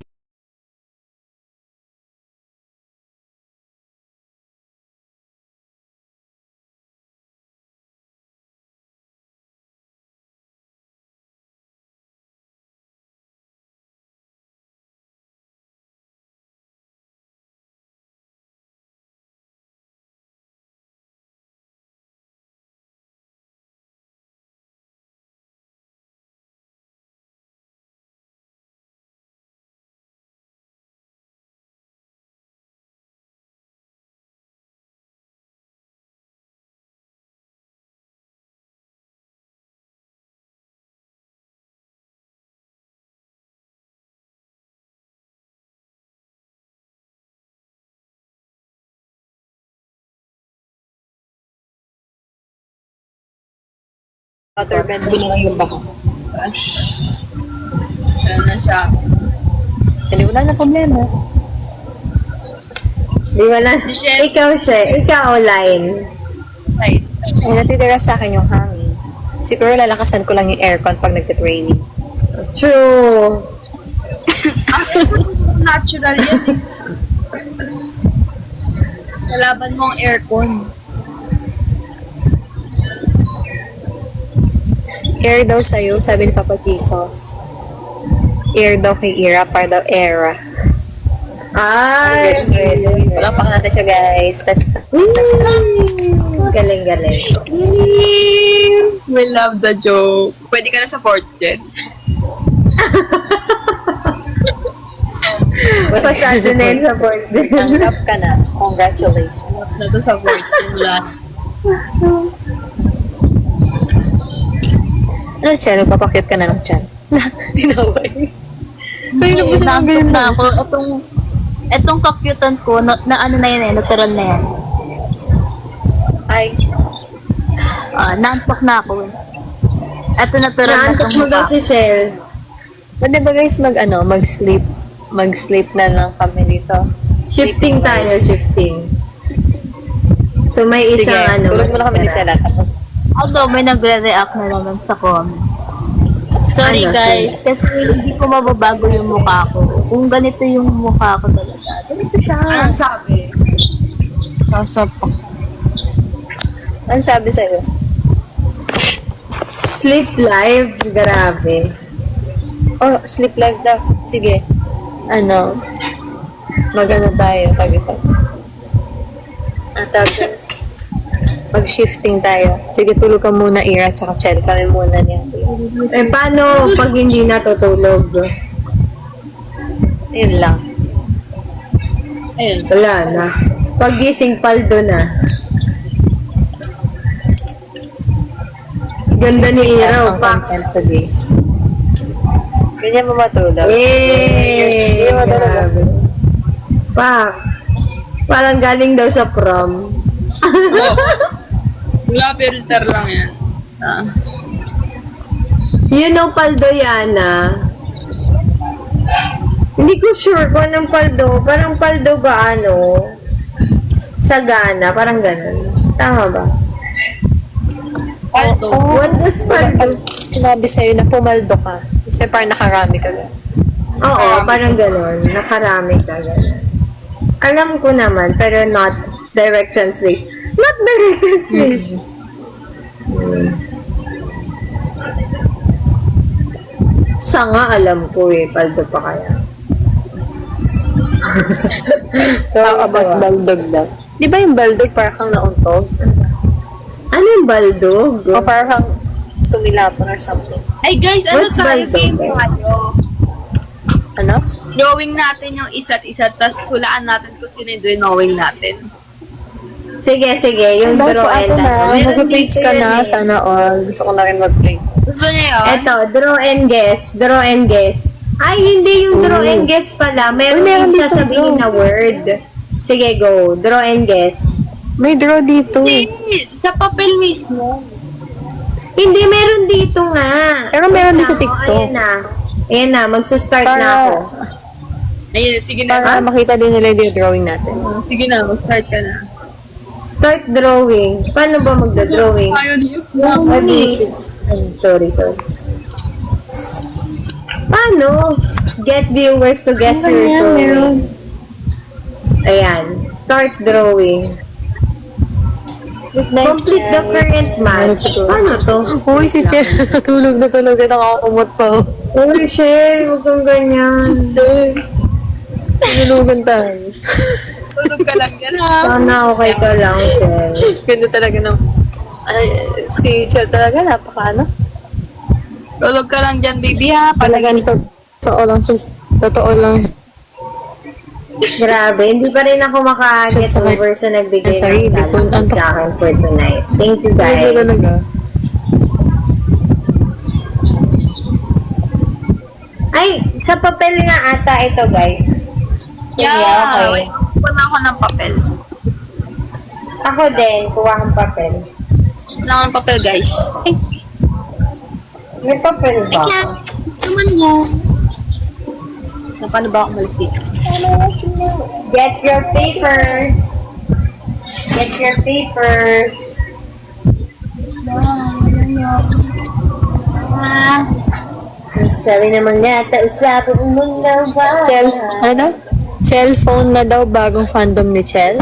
waterbend mo lang yung baha. Ano na siya. Hindi, wala na problema. Di wala. Michelle. Ikaw, Line. Right. Ay, natitira sa akin yung hangin. Siguro lalakasan ko lang yung aircon pag nagka-training. True. Natural yan eh. Kalaban mo ang aircon. Air daw sa'yo, sabi ni Papa Jesus. Air daw kay Ira, para daw era. Ay, Palakpakan natin siya, guys. Galing. We love the joke. Pwede ka na sa fourth gen. Pasado na yun sa board. Tanggap ka na. Congratulations. Na to sa fourth gen lahat. Ano, Chen? Papakit ka na ng Chen. Tinaway. Naantok na ako. Etong kakyutan ko, na ano na yan eh, natural na yan. Ay, Naantok na ako. Eto natural na Naantok itong mo daw mukha. si Shell. pwede ba guys mag-sleep? Mag-sleep na lang kami dito. Shifting tayo, shifting. So, may Sige, isang tulog mo na kami ni Sela. Tapos, Although may nagre-react na naman sa comments. Sorry Ano, guys, kasi hindi ko mababago yung mukha ko. Kung ganito yung mukha ko talaga, ganito siya. Anong sabi? Sasapak. ano sabi sa'yo? Sleep live. Grabe. Oh, sleep live daw. Sige. Ano? Mag-ano tayo. Mag-shifting tayo. Sige, tulog ka muna, Ira, tsaka Chel. Kami muna niya. Eh, paano pag hindi natutulog? Yun lang. Ayun. Wala na. Pag-gising, paldo na. Ganda ni Taas Iraw. ng content today. Ganyan mo matulog. Yay! Hindi mo matulog. Grabe. Pak. Parang galing daw sa prom. Wala, filter lang yan. You know, paldo yan, ah. Hindi ko sure kung anong paldo. Parang paldo ba, ano? Sagana. Parang ganun. Tama ba? Paldo. What does paldo? Sinabi sa'yo na pumaldo ka. Kasi parang nakarami ka lang. Oo, parang ganun. Nakarami ka ganun. Alam ko naman, pero not direct translation. Not direct translation. Sanga, alam ko eh. Paldo pa kaya. How about baldog daw? Di ba yung baldog parang kang nauntog? Ano yung baldog? O parang kang tumilapon or something? Ay guys, ano What's tayo? baldog, Game guys? tayo. Ano? Drawing natin yung isa't isa, tapos hulaan natin kung sino yung drawing natin. Sige. Yung Guys, draw ako and na. Meron Mag-plates dito ka yun na. eh. Sana all. Gusto ko na rin mag-plates. Gusto niya yun? Eto, draw and guess. Ay, hindi yung draw and guess pala. Meron Uy, meron yung dito sasabihin draw. na word. Sige, go. Draw and guess. May draw dito. Hindi, sa papel mismo. Hindi, meron dito nga. Pero meron din sa Oh, TikTok. Ayan na, magsa-start na ako. Ayun, sige na. Para makita din nila yung drawing natin. Sige na, mag-start ka na. Start drawing. Paano ba magda-drawing? Ayaw niyo. Sorry. Paano? Get viewers to guess your drawing. Ayan. Start drawing. Complete the current match. Paano to? Uy, si Chel, natulog na talaga. Nakakumot pa. Uy, Shell, huwag kang ganyan. Tinulugan tayo. Tulog ka lang yan ha. Sana okay ka lang, Shell. Ganda talaga ng... Ay, si Chel talaga, napaka ano? Tulog ka lang dyan, baby ha. Talagang totoo lang siya. Totoo lang. Grabe, hindi pa rin ako maka-get Sa over sa nagbigay sa ng sarili ko, talent antok. sa akin for tonight. Thank you, Talaga guys. talaga. Ay, sa papel nga ata ito, guys. Sige, Yeah. okay. Kuha na ako ng papel. Ako din, kuha kang papel. Kailangan ng papel, guys. Ay, May papel ba? naman mo. Paano ba ako malisik? Get your papers. Get your papers. Sabi naman yata, usapan mo na ba? Chel, ano? Chel phone na daw bagong fandom ni Chel.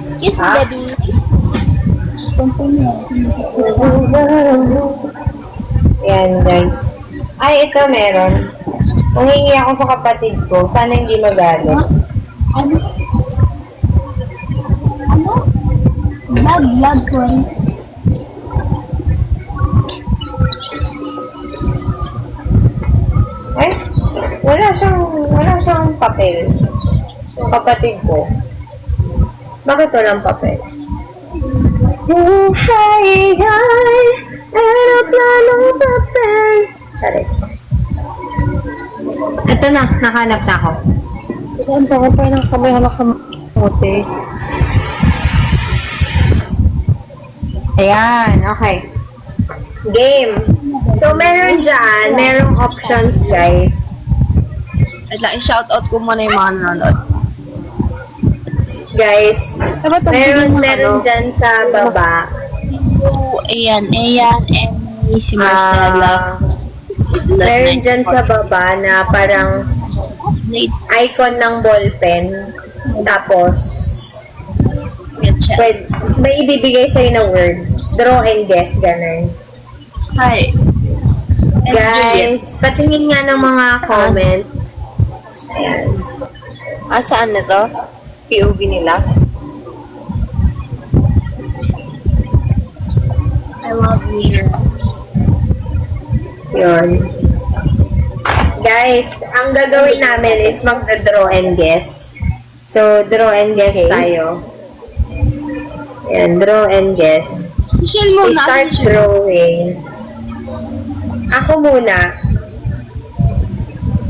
Excuse me, Ah? baby. Yan, guys. Ay, ito meron. Nanghingi ako sa kapatid ko. Sana hindi magalit. Vlog ko. Eh, wala siyang papel. Yung kapatid ko. Bakit walang papel? Buhay ay aeroplanong papel. Charis. Ito na, nakahanap na ako. Ang baka pa ng kamay nakamote. Ayan, okay. Game. So, meron dyan, merong options, guys. Wait lang, i-shoutout ko muna yung mga nanonood. Guys, meron dyan sa baba. Ayan, Emmy, si Marcella. Meron dyan sa baba na parang icon ng ballpen. Tapos, may ibibigay sa'yo na word. Draw and guess, ganun. Hi. Guys, patingin nga ng mga comment. Ayan. Saan na to? POV nila? I love you. Yun. Guys, ang gagawin namin is mag-draw and guess. So, draw and guess tayo. Ayan, draw and guess. Michelle We muna. start drawing. Ako muna.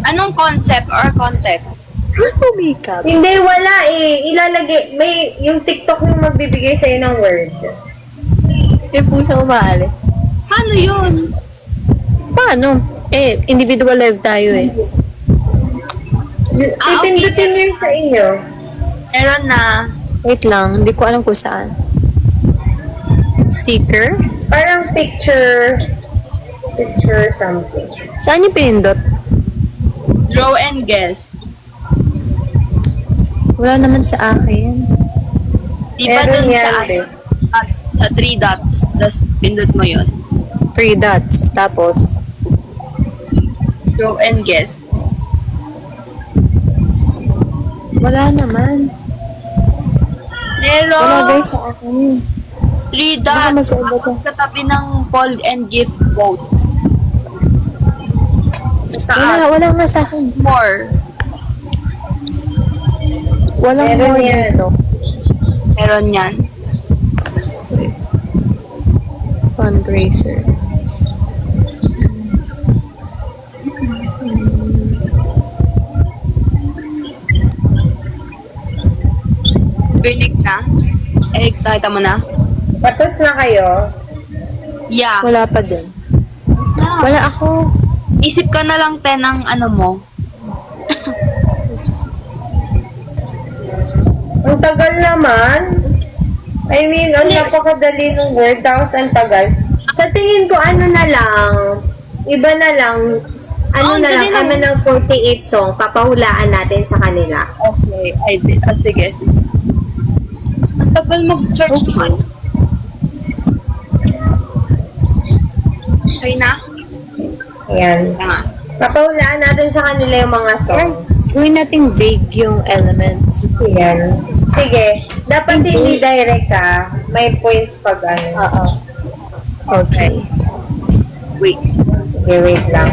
Anong concept or context? Ano makeup? Hindi, wala eh. Ilalagay, may, yung TikTok yung magbibigay sa'yo ng word. Yung pusa umaalis. Paano yun? Paano? Individual live tayo eh. Ipindutin nyo yung sa inyo. Meron na. Wait lang, hindi ko alam kung saan. Sticker? Parang picture something. Saan yung pinindot? Draw and guess. Wala naman sa akin. Di ba Meron dun yan, sa, eh. sa 3 dots, tapos pindot mo yun. 3 dots. Tapos, Go and guess. wala naman. Hello! Wala guys sa akin. 3 Baka dots. magkaiba to. Katabi ng fold and gift vote. Wala nga sa akin. More. Walang Meron more yan. dito. Meron yan. Fundraiser. Binig na. Nakita mo na? Tapos na kayo? Yeah. Wala pa din. Wala ako. Isip ka na lang, te, ng ano mo. Ang tagal naman. I mean, ang napakadali ng word, tapos ang tagal. Sa tingin ko, ano na lang, iba na lang, ano Oh, na lang, dali lang. kami ng 48 song, papahulaan natin sa kanila. Okay, I did. Sige, sige. Ang tagal mag-search man. Okay na? Ayan. Kaya nga. Papahulaan natin sa kanila yung mga songs. Gawin nating vague yung elements. Ayan. Sige. Dapat hindi direct ha. May points pag ano. Oo. Okay. Wait. Sige, wait lang.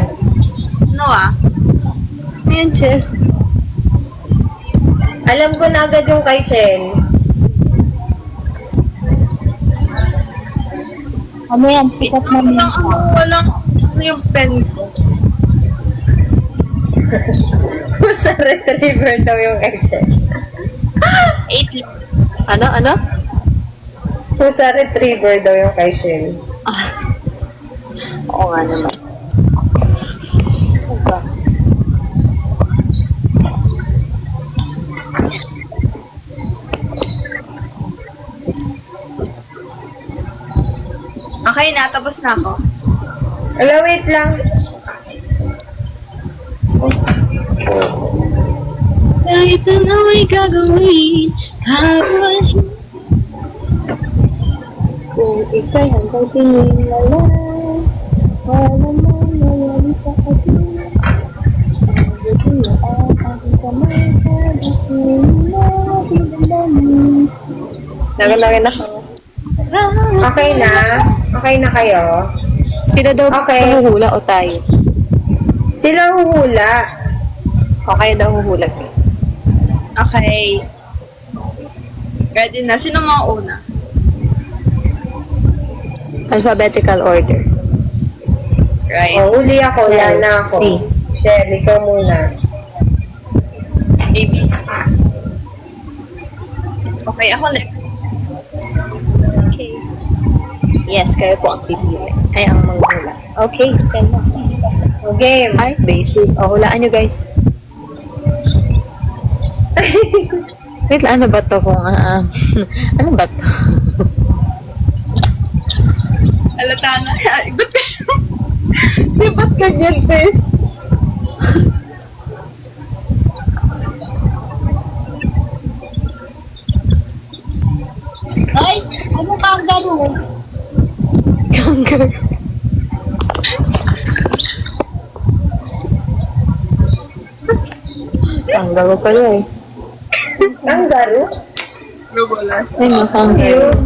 Ano ah? Ayan, chef. Alam ko na agad yung kay Shen. Ano yan? Pick up na Walang ano yung pen ko. Sa retriever daw yung kay Shen. 8 Ano? Sa retriever daw yung kay Shen. Oo nga naman. Okay na, tapos na ako. Ala, wait lang. Kahit ano ay gagawin, habang Kung ika'y hanggang tingin na lang, wala naman nayari sa atin. Pagdating na ang aking kamay, pagdating na pinalamin. Nagalagay na ako. Okay na? Okay na kayo? Sila daw Okay. huhula o tayo? Sila huhula. Okay daw huhula. Okay. Ready na. Sino mga una? Alphabetical order. Right. O, huli ako. Shell. Lana ako. C. Shell, ikaw muna. ABC. Okay, ako next. Okay. Yes, kayo po ang pipili. Ay, ang manghula. Okay, tell mo. O, game. Ay, basic. O, hulaan nyo guys. Wait lang, ano ba to kung ano ba to? Alata na. Ba't Di ba't ganyan, te? Ay, ano kangaroo? Kangaroo. Kangaroo pala eh. Kangaroo? Wala. Ay, no, kangaroo. Yun.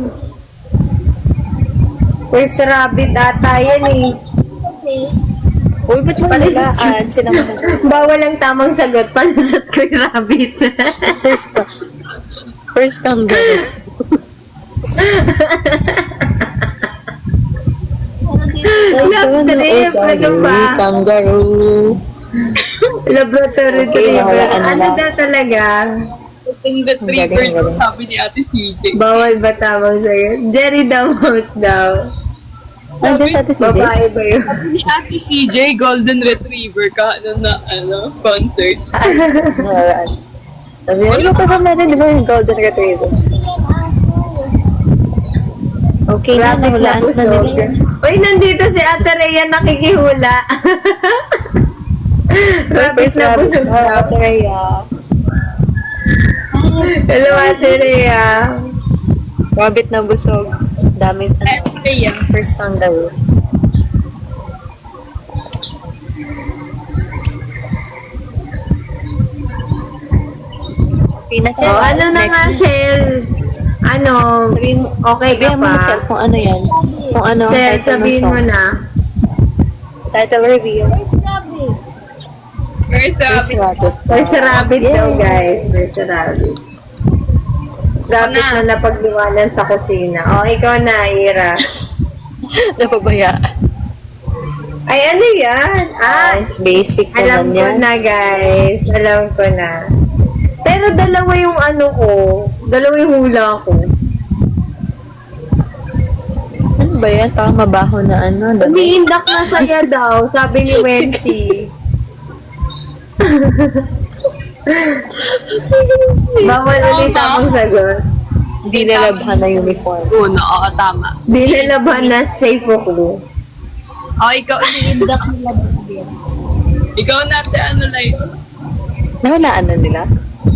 First rabbit ata yan eh. Uy, ba't mo hulaan? Sila mo Bawal ang tamang sagot. Palusot ko yung rabbit. First kangaroo. Lab-trip. Ano ba? Kangaroo. Laboratory Okay, retriever. nahulaan Ano nila. daw talaga? Yung retriever, Galing, galing. sabi ni Ate CJ. Bawal ba tamang sagot? Jerry the mouse daw. Ano sa atin si Jay? Babae ba yun? Sabi ni Ate CJ, golden retriever ka, concert. Nahulaan. Sabi niya, ano pa natin, di ba yung golden retriever? Okay na, Rabbit na nahulaan na busog. nila. Uy, nandito si Ate Rhea nakikihula. Rabbit na busog daw. Hello, Ate Rhea. Rabbit na busog. Dami, Ate Rhea. first kangaroo. Okay na, Chel. Oh, ano na nga, Shell? Ano, Sabihin mo, okay ka sabihin mo na, Chel, pa? kung ano yan. Kung ano ang Shell, title ng sabihin song. mo na. Title reveal. Where's First Rabbit. There's a rabbit daw, guys. There's a rabbit. Rabbit na napagliwanan sa kusina. Oh, ikaw na, Ira. Napabayaan. Ay, ano yan? Ah, Basic alam naman ko yan. na, guys. Alam ko na. Pero dalawa yung ano ko. Dalawa yung hula ko. Ano ba yan? Parang mabaho na ano. Umiindak na saya daw, sabi ni Wency. Bawal ulit akong sagot. Hindi nalabhan na uniform. Uno, oo, tama. Di nalaban na safe ko. Oh, ikaw, ikaw natin, ano lang yun. Nahulaan na nila?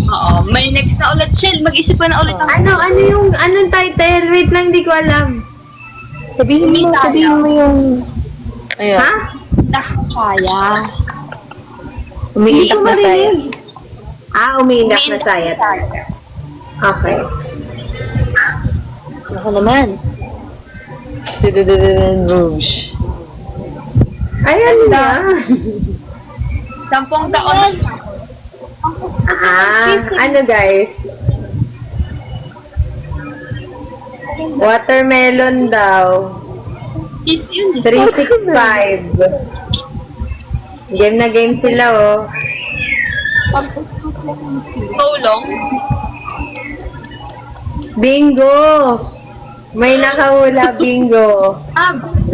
Oo, may next na ulit. Shell, mag-isip ka na ulit ako. Ano yung, anong title? Wait lang, di ko alam. Sabihin mo yung... Ayun. Ha? Nakakaya. Hindi Umiiyak ko na saya. marinig. Umiindak na saya. Okay. Ako naman. Rouge. Ayan na. 10 taon. Ano guys? Watermelon daw. Kiss yun. 365. Game na game sila, oh. Tulong. Bingo! May nakahula, bingo.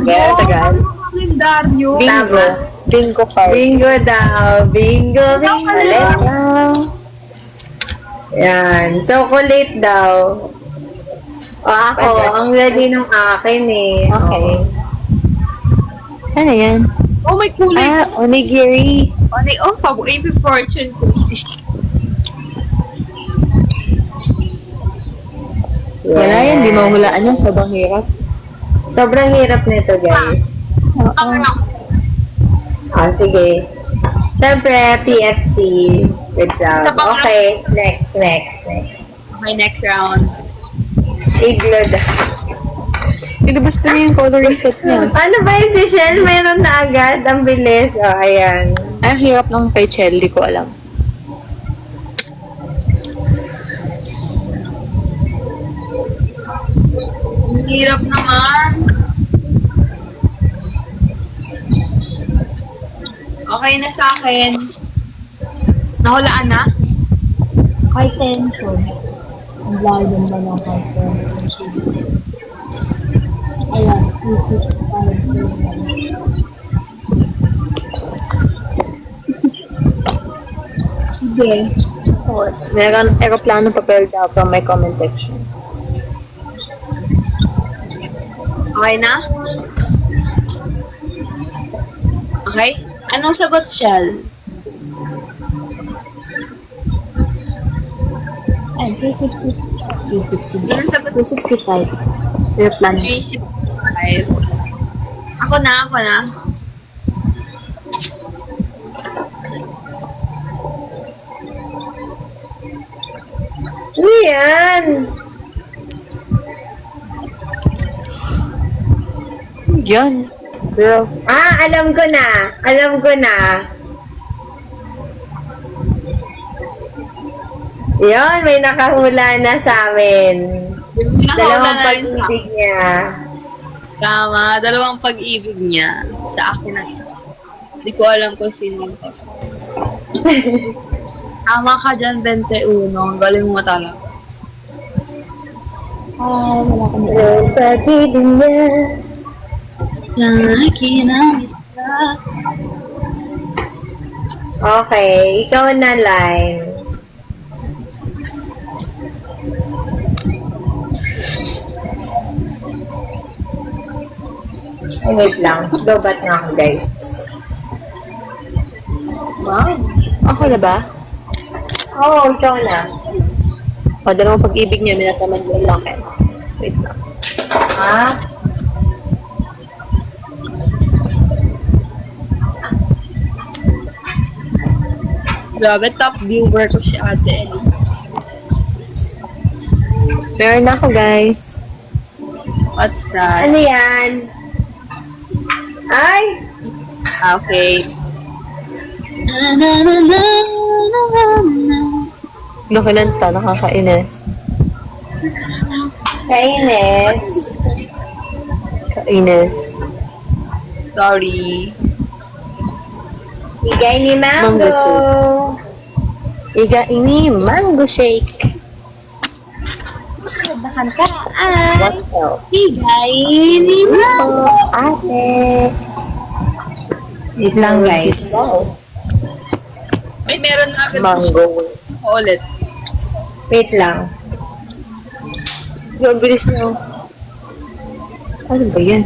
Kaya tagal. Kalendaryo. Tama. Bingo card. Bingo daw. Bingo, bingo. Wow. Yan. Chocolate daw. O ako, ang ready nung akin eh. Okay. Ano yan? Oh, may kulay. Onigiri. Favorite fortune cookies. Wala yan, di mahulaan yan. Sobrang hirap. Sobrang hirap nito, guys. Sige. Siyempre, PFC. Good job. Okay, next. Okay, next round. Igloo daw. Ilabas pa niya yung coloring set niya. Ano ba yun si Shell? Meron na agad. Ang bilis. Ayan. Ay, ang hirap ng kay Chel, di ko alam. Ang hirap naman. Okay na sa akin. Nahulaan na? High tension. Ang layo din ba ng high tension? Ayan, 265. Sige. Meron aeroplano papel daw from my comment section. Okay na? Okay? Anong sagot, Shell? Ay, 260. 260. Anong sagot? 265. Airplane. 365. Ako na. Ano yan? Yan. Girl. Alam ko na. Yon, may nakahula na sa amin. Dalawang pag-ibig niya. Tama, dalawang pag-ibig niya. Sa akin na isa. Hindi ko alam kung sino ito. Tama ka dyan, 21. Ang galing mo talaga. Wala kami. Dalawang pag-ibig niya. Sa akin ang isa. Okay, ikaw na line. Wait lang. Lobat nga ako, guys. Wow. Ako na ba? Oo, ikaw na. O, dalawang pag-ibig niya, minataman mo sa akin. Wait lang. Grabe, top viewer ko si Ate Ellie. Meron na ako, guys. What's that? Ano yan? Ay! Okay. Nakalanta, nakakainis. Kainis. Kainis. Sorry. Sigay ni Mango. Iga ini mango shake. Nadahan ka. What else? Higay ni Mango. Ate. Wait lang, guys. Ay, meron na agad. Mango. Ulit. Wait lang. Ang bilis niyo. Ano ba yan?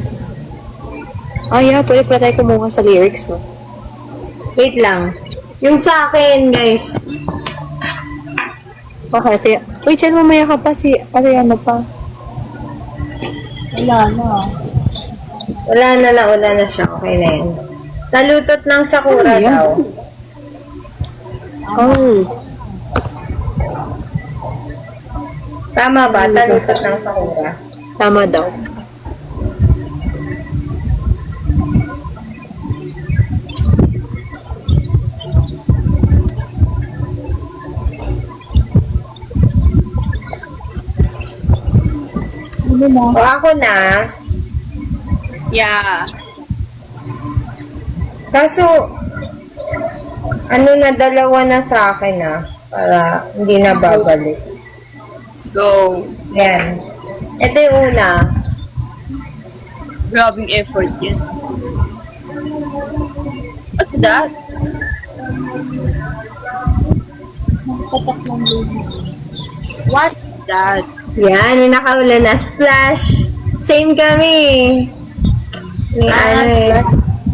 Yeah, pwede pala tayo kumuha sa lyrics, no? Wait lang. Yung sa akin, guys. Okay, ate. Wait, yan mamaya ka pa si Ariana pa. Wala na. Wala na, nauna na siya. Okay na yun. Nalutot ng Sakura Ano yan? daw. Oh. Tama ba? Nalutot ng Sakura. Tama daw. O ako na. Yeah. Kaso, ano na, dalawa na sa akin para hindi na babalik. Go. Yan. Ito yung una. Grabbing effort yan. What's that? What's that? Yan, may nakaulan na. Splash! Same kami. May ano eh.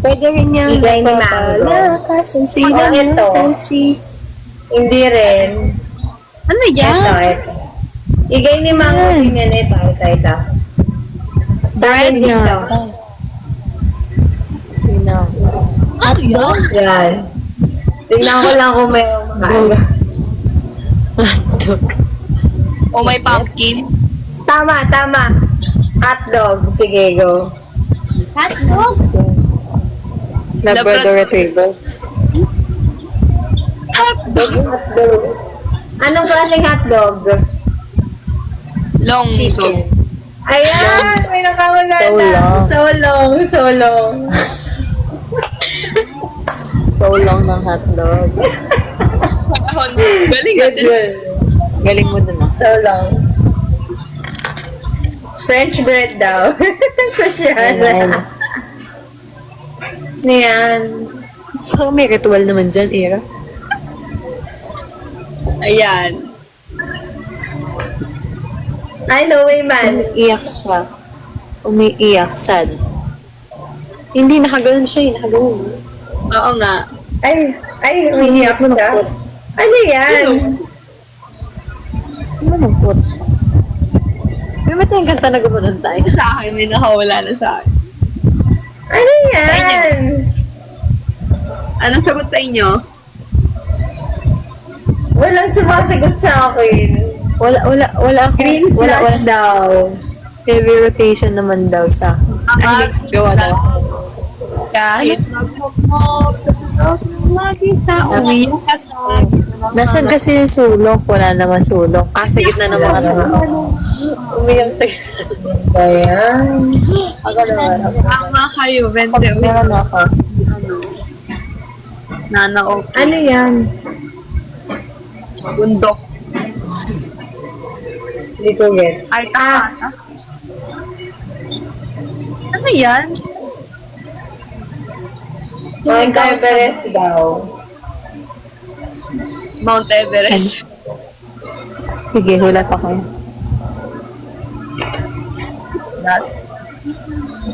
Pwede rin niyang Igay ni Mango. napapalakas ang sino Oh, ito. Hindi rin. Ano Ito, yan? ito. Igay ni Mango din yan. Ito. Sa akin Red na. dito. Sino? Ano yan? Yan. Tingnan ko lang kung may mga. Oh, may pumpkin. Tama. Hotdog. Sige, go. Hotdog. Labrador Retriever. Hotdog. Anong klaseng hotdog? Long Chicken. dog. Ayan! May nakawala So na. long. So long. So long ng hotdog. Galing Good, natin. good. Galing mo dun ah. So long. French bread daw. Social. Ayan. Ayan. So, may ritual naman dyan, Ira. Ayan. Ay, no way man. Umiiyak siya. Umiiyak. Sad. Hindi, nakaganon siya. Nakaganon. Oo nga. Ay, umiiyak siya. Ano yan? Malungkot. May mati yung kanta na gumanon tayo. Sa akin, may nakawala na sa akin. Ano yan? Anong sagot sa inyo? Walang sumasagot sa akin. Wala ako. Green flash daw. Heavy rotation naman daw sa ay, gawa daw. Kahit magmukmok, kasunod lagi sa umiyak ka sa Nasaan kasi yung sulok? Wala naman sulok. Sa gitna ng mga tao. Umiyak tayo. Ayan. Ako naman. Tama kayo, Vente. Meron ako. Nanao. Ano yan? Bundok. Hindi ko get. Ay, ano yan? Mount Everest daw. Mount Everest. Sige, hula pa kayo.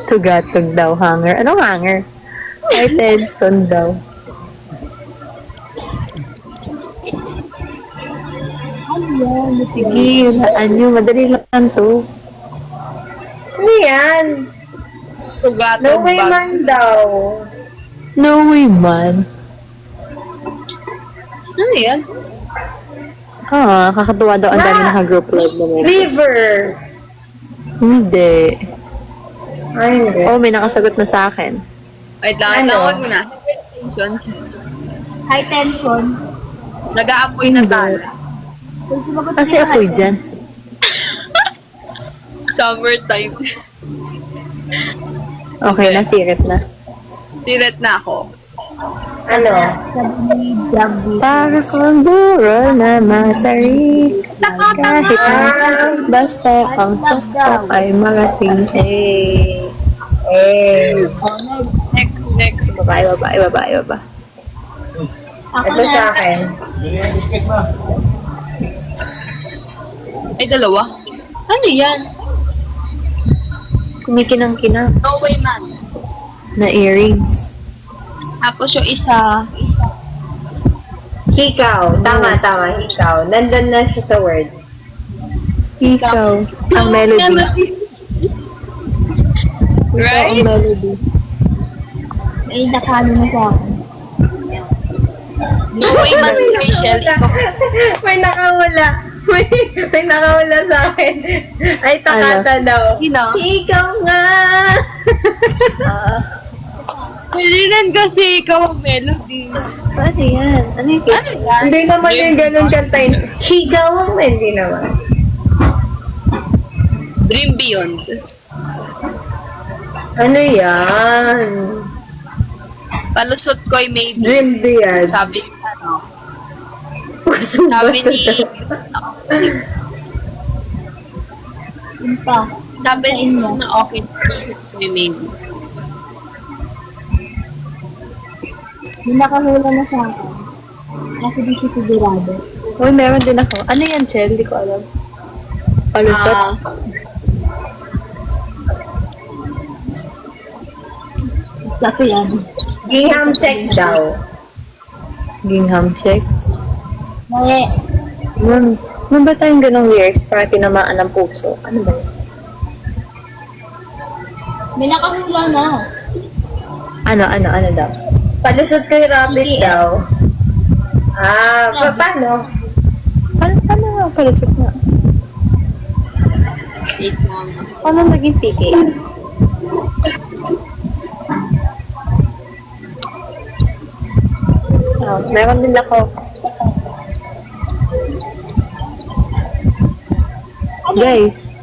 Tugatog daw, hanger. Anong hanger? Ay, Tedson daw. Sige, hulaan nyo. Madali lang to. Ano yan? Tugatog No way bag. man daw. No way, man. Ano yan? Kakatuwa daw. Ang dami naka-group live na mo. River! Hindi. Ay, hindi. Oh, may nakasagot na sa akin. Wait lang, Ano? tawag mo na. High tension. Nag-aapoy na tayo. Kung sumagot Kasi niya, ako'y dyan. Summertime. Okay na, sirit na. Sinet na ako. Ano? sabi ni Jabby. Para kung buro na matari. Kahit na, basta ang tuktok ay marating. Next. Babae. Ako Ito na. sa akin. Ay, dalawa. Ano yan? Kumikinang-kinang No way, man. na earrings. Tapos yung isa, Hikaw. Tama. Hikaw. Nandun na siya sa word. Ikaw, ang melody. right? Ang melody. May nakano na sa akin. No way, man. Rachel. May nakawala. May nakawala sa akin. Ay, takata daw. Sino? Ikaw nga! Hindi rin kasi ikaw ang melody. Ano yan? Ano yung Ano yan? Hindi naman yung ganun kantayin. Higaw ang hindi naman. Dream Beyond. Ano yan? Palusot ko'y maybe. Dream Beyond. Sabi ano. Puso ba Sabi ni... ito? Yun pa. Sabi ni na okay. Palusot ko'y maybe. May nakahula na sa akin. Kasi di siya sigurado. Uy, meron din ako. Ano yan, Chel? Di ko alam. Palusot? Ah, Kasi yan. Gingham check daw. Gingham check. Mali. Ano ba tayong ganong lyrics para tinamaan ng puso? Ano ba yun? May nakahula na. Ano daw? Palusot kay Rabbit daw. Paano? Paano nga palusot nga? wait lang. Paano naging PK? Meron din ako. Guys,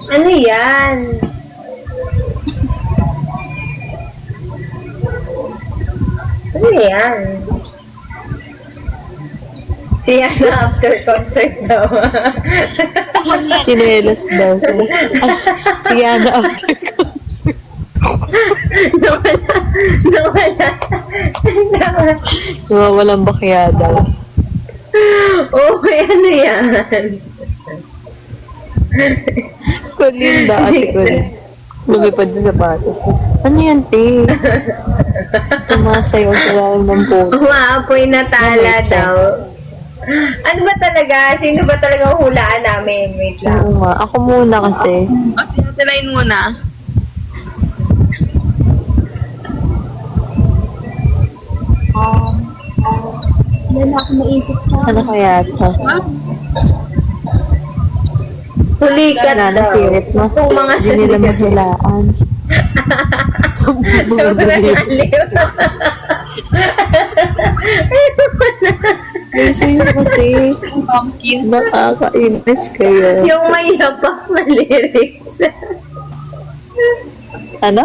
Ano yan? Ano yan? Siya na after concert daw. chinelas daw siya. Si Yana after concert. Nawala. Walang bakya daw. Oh, ano yan? Kulinda, ate Kulin. Lumipad na sapatos. Ano yan, te? Tumasayaw sa lalim ng puno. Umaapoy na tala daw. Ano ba talaga? Sino ba talaga hulaan namin? Wait lang. Oo nga. Ako muna kasi. O, sinatalain muna. Hindi na ako naisip sa Ano kaya ito? Hulikat Wala na daw. sirit mo. Kung mga Hindi nila mahilaan. sobrang aliw. Gusto yun kasi. Pumpkin. Nakakainis kayo. Yung may yapak na lyrics. Ano?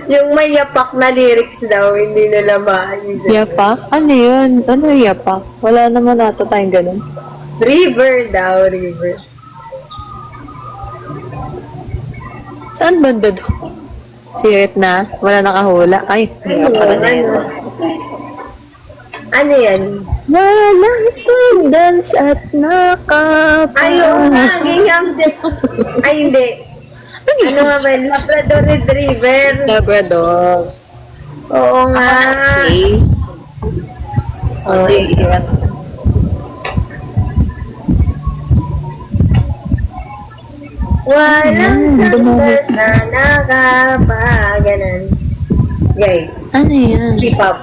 Yung may yapak na lyrics daw, hindi nila maayos. Yapak? Ano yun? Ano yung yapak? Wala naman ata tayong ganun. River daw, river. Saan banda doon? Sirit na? Wala nakahula? Ay, hirap pala na yun. Ano yan? Walang sundans at nakapa. Ayaw nga, gingham check. Ay, hindi. Ano nga ba? Labrador Retriever. Labrador. Oo nga. Okay. Oh, sige. Walang dumamit. sandas na nakapaganan. Guys, Ano yan? keep up.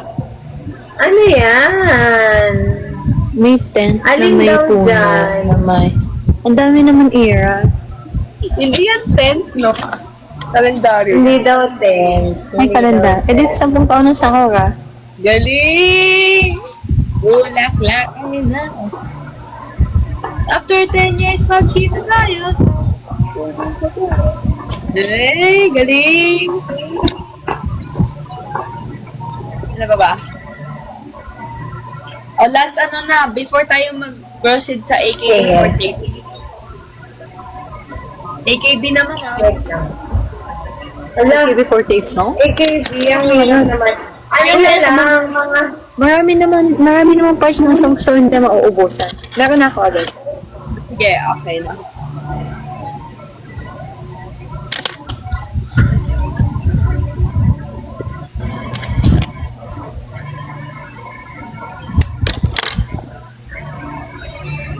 Ano yan? May tent na Alin may daw puno dyan? na may... Ang dami naman era. Hindi yan tent, no? Kalendaryo. Hindi daw tent. Ay, kalenda. Eh, di 10 taon na sa Hora. Galing! Bulaklak. Ay na. After 10 years, magkita tayo. Ay, galing! Ano ba ba? O, last ano na, before tayo mag-proceed sa AKB48. AKB naman ah. Wait lang. Alam, AKB48 song? AKB, ang yun naman. Ano na lang, mga... Marami naman parts ng song so hindi na mauubusan. Meron na ako agad. Sige, okay na.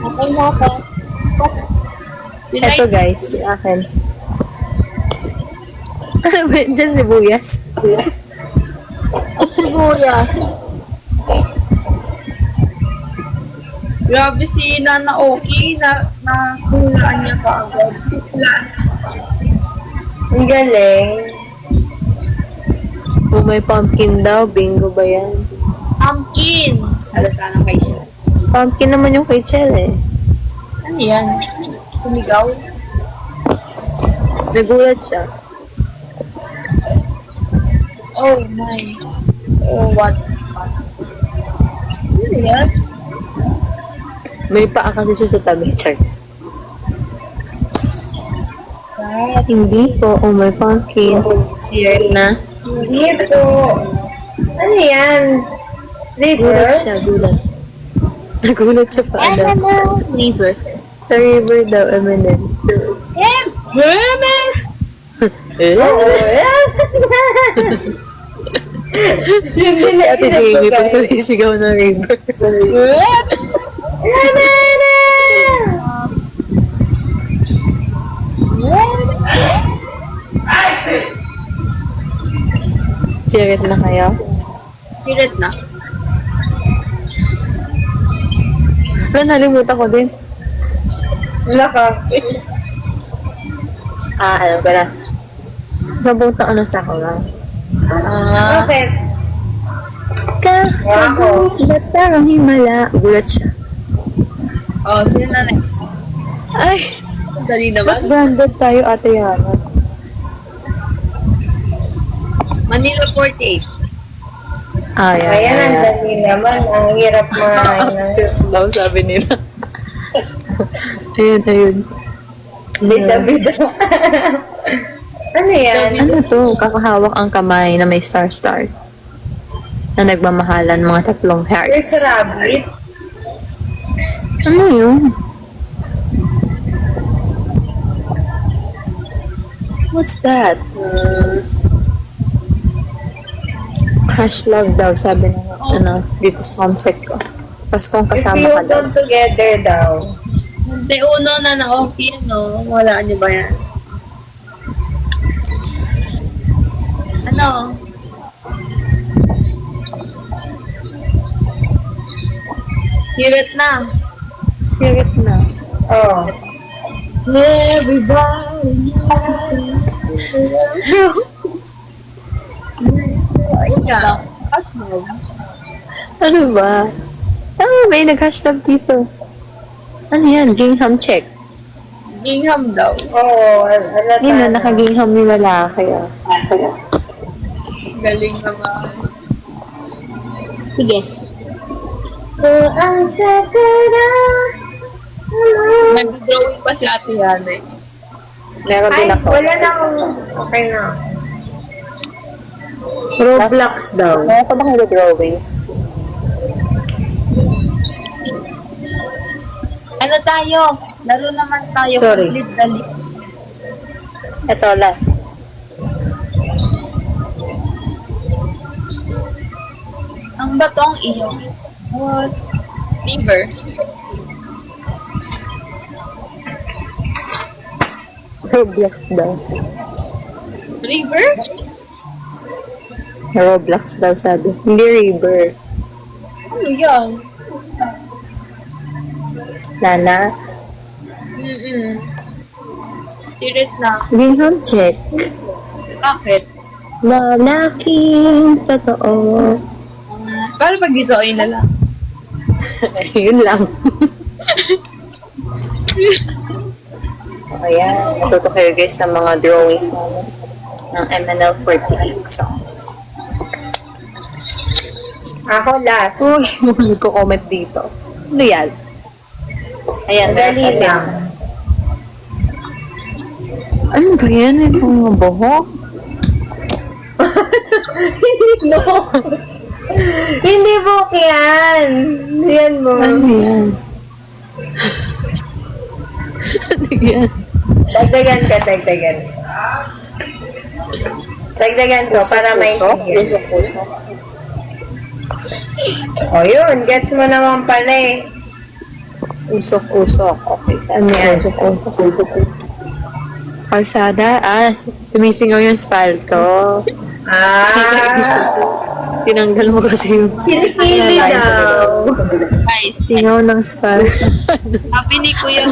Okay na ako. Ito guys, si akin. Ano ba yun dyan, sibuyas? Sibuyas. Grabe si Nana Oki na hulaan niya kaagad. Ang galing. Oh, may pumpkin daw. Bingo ba yan? Pumpkin! Halata na kayo siya. Pumpkin naman yung kay Chel eh. Ano yan? Tumigaw? Nagulat siya. Oh my. Oh, what? Ano yan? May paa kasi siya sa tabi, Charles. Hindi po. Oh, may pumpkin. Sierra na. Dito. Ano yan? River? Gulat siya, gulat. Nagulat siya pa. Ano? River. Sa river daw, M&M. Yes! Women! Oo, yan. Hindi na Ate Jamie, pag sumisigaw ng river. Sirit na kayo? Pilit na. Wala, nalimutan ko din. Wala ka. Alam ko na. 10 taon na sa ako lang. Bakit? Wow. Ba't parang himala? Gulat siya. Oh, sino na next? Ay! Dali Ba't naman. branded tayo, Ate Yana? Manila 48. Ay, Ayan, ang dali naman. Ang hirap Upstairs daw, sabi nila. ayun. Bida-bida. Ano yan? Ano to? Kakahawak ang kamay na may star-stars. Na nagmamahalan mga 3 There's hearts. rabbit. Ano yun? What's that? Crush love daw, sabi ng dito sa homesick ko. Tapos kung If kasama you ka daw. come together daw. Hindi, uno na na okay, no? Wala niyo ba yan? Ano? Hirit na. Sirit na. Oh. Everybody. Ikaw. Ano ba? May nag-hashtag dito. Ano yan? Gingham check. Gingham daw. Oo. Halata Yun na, na. naka-gingham yung lalaki. Galing naman. Sige. Ang sakara. Nag-drawing pa si Ate Yana eh. Meron Ay, din ako. wala na akong... Okay na. Roblox daw. Meron pa ba kayo drawing? Ano tayo? Laro naman tayo. Sorry. Complete the list. Ito, last. Ang bato ang iyo. What? River. Roblox daw. River? Roblox daw sabi. Hindi river. Ano yan? Lana. Serious na. Greenham check. Bakit? Lalaking totoo. Paano pag dito ay na lang? Yun lang. Ayan, natuto kayo guys ng mga drawings namin ng MNL48 songs. Ako last. Uy, nagko-comment dito. Ano yan? Ayan, Dali nasa lang. Ano ba yan? Yung mga buhok? No. Hindi book yan. Yan mo. Ano yan? Ano yan? Dagdagan ka, dagdagan. Dagdagan ko para may O yun, gets mo naman pala eh. Usok-usok. Okay, saan yan? Usok-usok. Kalsada? Ah, tumisingaw yung spalto. Tinanggal mo kasi yung Kilikili daw. Guys, singaw ng spalto. sabi ni Kuya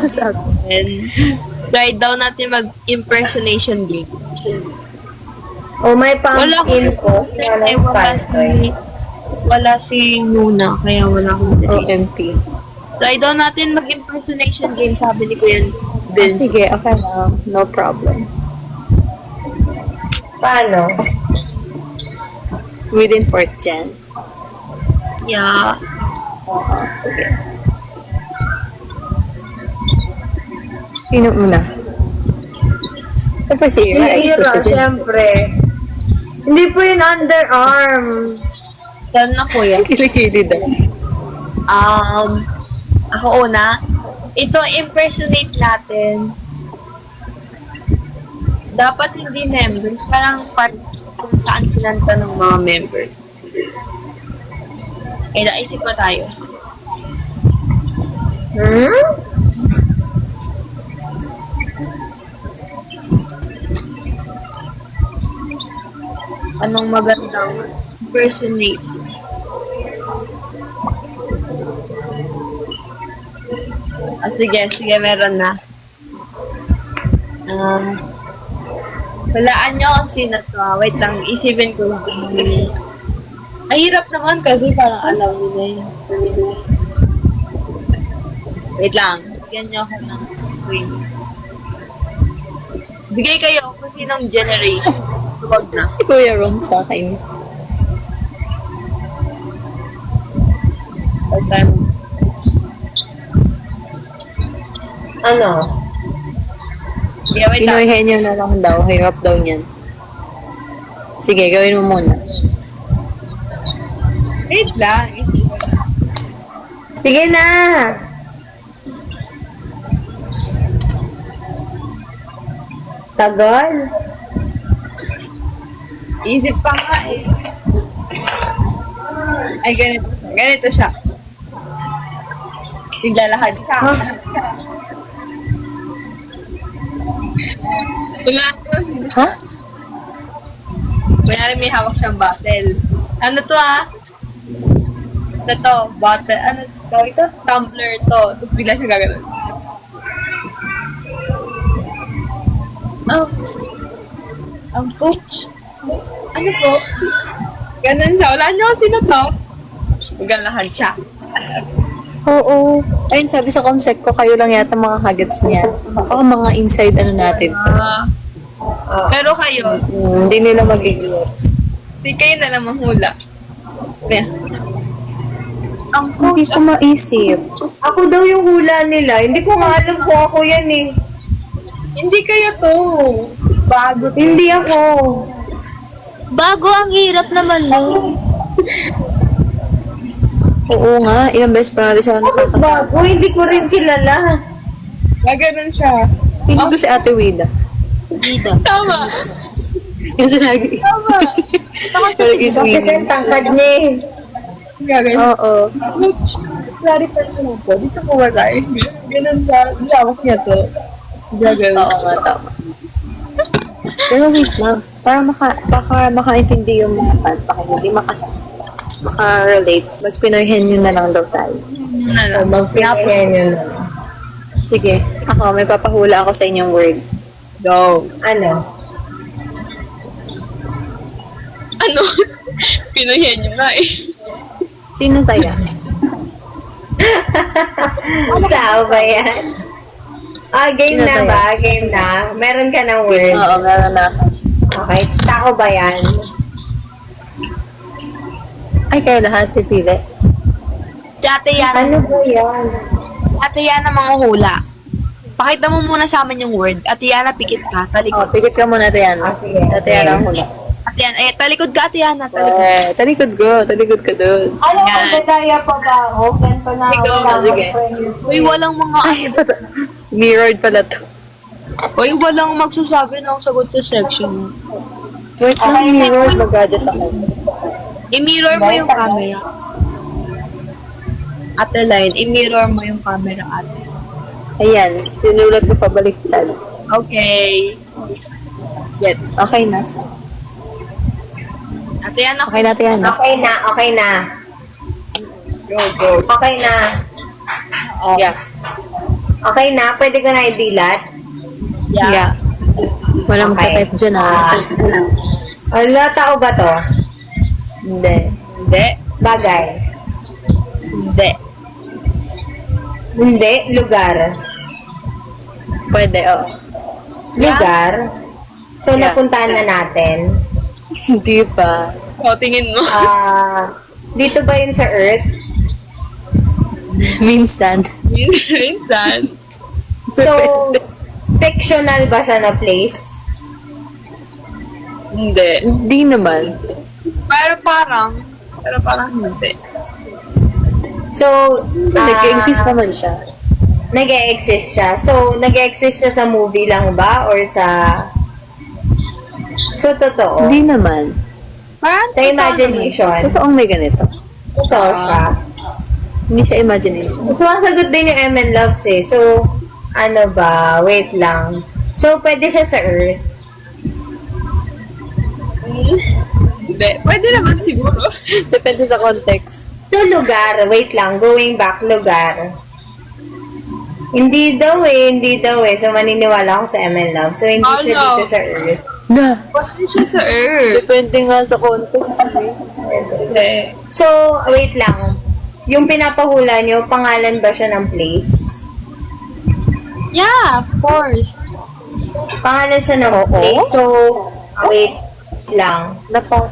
try daw natin mag-impersonation game. O may pang Wala ko. info. Eh, wala si Nuna, kaya wala akong OMP. try daw natin mag-impersonation game, sabi ni Kuya Vince. Sige, okay lang. No problem. Paano? Within 4th gen. Yeah. Sige. Sino una? Siyempre si Si Ira. Ira, siyempre. Hindi po yun underarm. Saan na Kuya? Kilikili daw. Ako una. Ito, impersonate natin. Dapat hindi members. Parang part kung saan kinanta ng mga members. Eh, naisip pa tayo. Anong magandang impersonate? Sige, meron na. Walaan nyo kung sino to. Wait lang, isipin ko lang. Ay, hirap naman kasi parang alam nyo na yun. Wait lang, bigyan nyo ako ng wait. Bigay kayo kung sinong generation. Huwag na. Kuya Rom sa akin. First time. Ano? Yeah, wait lang. Pinuhin nyo na lang daw. Hirap daw niyan. Sige, gawin mo muna. Wait lang. Sige na! Tagal? Isip pa nga eh. Ay, ganito siya. Ganito siya. Naglalakad siya. Wala to. Ha? Kunyari may hawak siyang bottle. Ano to ah? Ito to, bottle. Ano to? Ito, tumbler to. Tapos bigla siya gagawin. Oh. Ang coach. Ano po? Ganun siya. Wala niyo sino to. Magalahan siya. Oo. Ayun, sabi sa comsec ko, kayo lang yata mga hagats niya. Baka mga inside ano natin. Pero kayo, Hindi nila mag-ignorance. di kayo na lang mahula. Yeah. Ang Hindi ko maisip. Ako daw yung hula nila. Hindi ko nga alam kung ako yan eh. Hindi kayo to. Bago to. Hindi ako. Bago, ang hirap naman no. Oo nga, ilang beses pa natin sila nakakasama. Bago, hindi ko rin kilala. Gaganon siya. Hindi ko si Ate Wida. Tama. Kasi lagi. Tama. Lagi si Kasi Wida. ang tangkad niya eh. Gaganon. Oo. Coach, clarify ko lang po. Dito po ba tayo? Ganun sa lawak niya to. Gaganon. Oo nga, tama. Pero wait lang. Para baka makaintindi yung mga fans. Baka hindi maka-relate. Magpinoyhen nyo na lang daw tayo. Na lang. Magpinahin yun. Sige, ako, may papahula ako sa inyong word. Go. Ano? Ano? Pinuhin nyo na eh. Sino tayo? Tao ba yan? Game Sino na tayo? ba? Game na? Meron ka ng word? Oo, meron na. Okay. Tao ba yan? Ay, kayo lahat, pipili. Si Ate Yana. Ano ba yan? Ate Yana manguhula. Pakita mo muna sa amin yung word. Ate Yana, pikit ka. Oh, Talikod. pikit ka muna, Tiana. Sige. Tiana ang hula. Ate Yana, talikod ka, Ate Yana. Talikod. Talikod ko. Talikod ka doon. Ano Yan. ba? Dadaya pa ba ako? Ganito na Sige, wala sige. akong Uy, walang mga... Mirrored pala to. Uy, walang magsasabi ng sagot sa section. Wait lang, mirrored. Mag-adjust ako. I-mirror mo yung camera. Ate Line, i-mirror mo yung camera, ate. Ayan, sinulat ko pabaliktad. Okay. Get. Okay na. Ate Yana, Okay na, Tiana. Okay na, okay na. go, go. Okay na. Yeah. Okay na, pwede ko na i-dilat. Yeah. Walang Okay. magka-type dyan, ah. Wala, tao ba to? Hindi. Hindi. Bagay. Hindi. Hindi, lugar. Pwede, oo. Lugar. So, Yeah. napuntahan na natin. Hindi pa. O, tingin mo. Dito ba yun sa Earth? Minsan. Minsan. So, fictional ba siya na place? Hindi. Hindi naman. Pero parang hindi. So, Nag-exist naman siya. nag-e-exist siya. So, nag-e-exist siya sa movie lang ba? Or sa... So, totoo? Hindi naman. Parang Sa imagination. Totoong may ganito. Totoo siya. Hindi siya imagination. Sumasagot din yung M and Loves eh. So, ano ba? Wait lang. So, pwede siya sa Earth. Hindi. Pwede naman siguro. Depende sa context. So, lugar. Wait lang. Going back, lugar. Hindi daw eh. So, maniniwala ako sa M and Love. So, hindi siya Ano? dito sa Earth. Na! Pwede siya sa Earth. Depende nga sa context. Hindi. So, wait lang. Yung pinapahula nyo, pangalan ba siya ng place? Yeah, of course. Pangalan siya ng place. So, wait lang. Napa.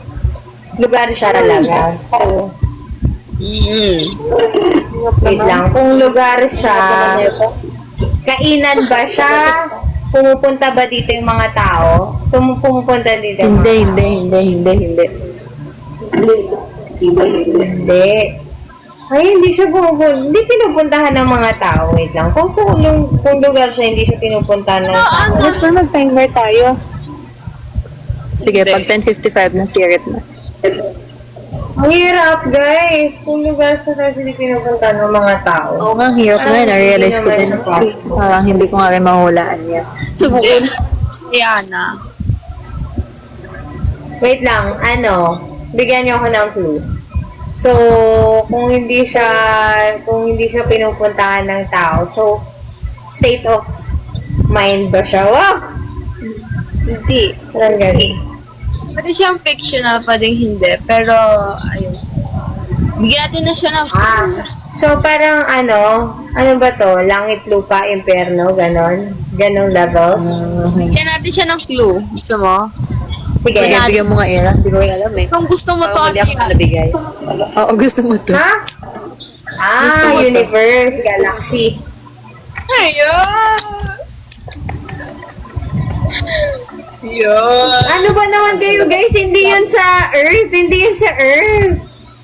Lugar siya talaga. So, wait lang. Kung lugar siya, kainan ba siya? Pumupunta ba dito yung mga tao? Pumupunta dito yung mga Hindi. Hindi. Ay, hindi siya pumupunta. Hindi pinupuntahan ng mga tao. Wait lang. Kung lugar siya, hindi siya pinupuntahan ng tao. Ano pa mag-timer tayo? Sige, pag 10:55 na, sirit na. Ang hirap, guys. Kung lugar siya kasi hindi pinupuntahan ng mga tao. Oo nga, hirap na. Na-realize ko din. Parang hindi ko nga rin mahulaan yan. Subukin. Yana. Wait lang. Bigyan niyo ako ng clue. So, kung hindi siya pinupuntahan ng tao, so, state of mind ba siya? Wow! Hindi. Parang ganun. Pwede siyang fictional, pwedeng hindi. Pero, ayun. Bigyan natin na siya ng So, parang ano ba to? Langit, lupa, impyerno, ganon? Ganong levels? Bigyan natin siya ng clue. Gusto mo? Sige. Bigyan mo nga era. Hindi ko rin alam eh. Kung gusto mo to, Hindi ako nabigay. Oo, gusto mo to. Ha? Gusto mo to? Universe, galaxy. Ayun! Yun. Ano ba naman kayo, guys? Hindi yun sa Earth.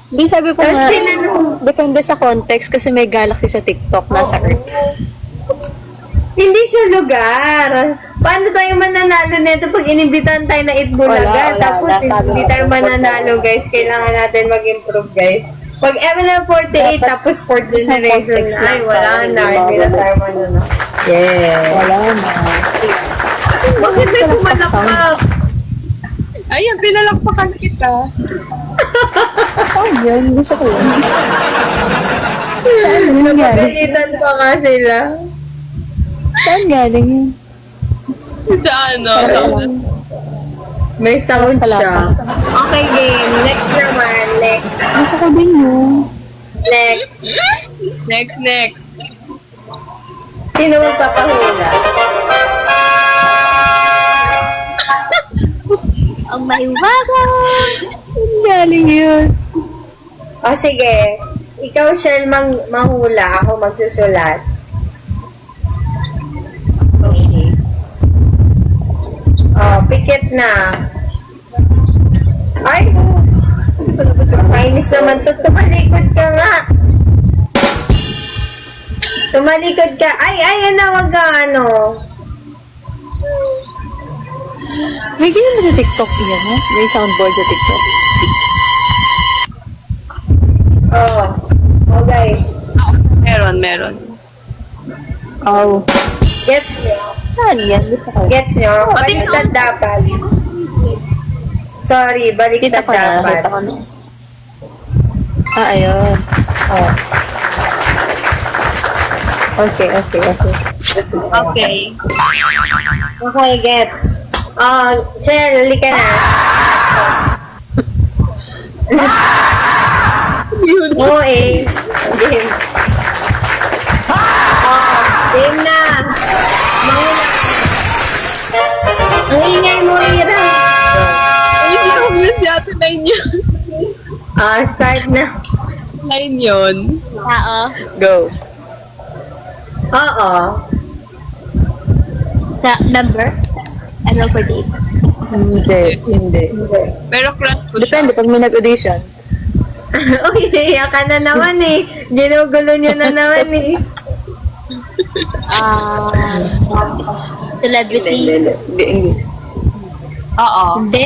Hindi, sabi ko Tapos nga, tinanong- depende sa context kasi may galaxy sa TikTok nasa Earth. Hindi siya lugar. Paano tayo mananalo nito pag inibitahan tayo na Itbulaga? Wala, Tapos talo hindi na. tayo mananalo, guys. Kailangan natin mag-improve, guys. Pag ML48, tapos 4th generation context na, ay, lang wala tayo, na. hindi Hindi na mawala. tayo mananalo. Yeah. Wala na. Bakit may pumalakpak? Ayun, pinalakpakan kita. Saan yun? Gusto ko yun. Saan yun nangyari? Napagalitan pa nga sila. Saan galing yun? Sa ano? May sound siya. Okay, game. Next naman. Next. Gusto ko din yun. Next. Next. Sino magpapahula? Ang maiwaga. Saan galing yun? O, sige. Ikaw, Shell, mahula. Ako magsusulat. Okay. Oh, pikit na. Ay! Kainis naman to. Tumalikod ka nga. Tumalikod ka. Ay, ano, wag ka, ano. May ganyan mo sa TikTok yan, ha? May soundboard sa TikTok. Oh. Oh, guys. Meron. Oh. Gets nyo? Saan yan? Dito ko. Gets nyo? Baliktad dapat. Sorry, Kita baliktad ko na. dapat. Kita ko na. Ayun. Oh. Okay. Okay. Okay, gets. Oh, Shell, halika na. Oo, game. Oh, game na. Mauna. Ang ingay mo, Ira. Hindi ako yun yata line yun. Start na. Line yun. Oo. Go. Oo. Sa number? Ano for date? Hindi. Pero crush ko siya. Depende pag may nag-audition. Uy, naiyak ka na naman eh. Ginugulo niyo na naman eh. Celebrity? Hindi. Oo. Hindi.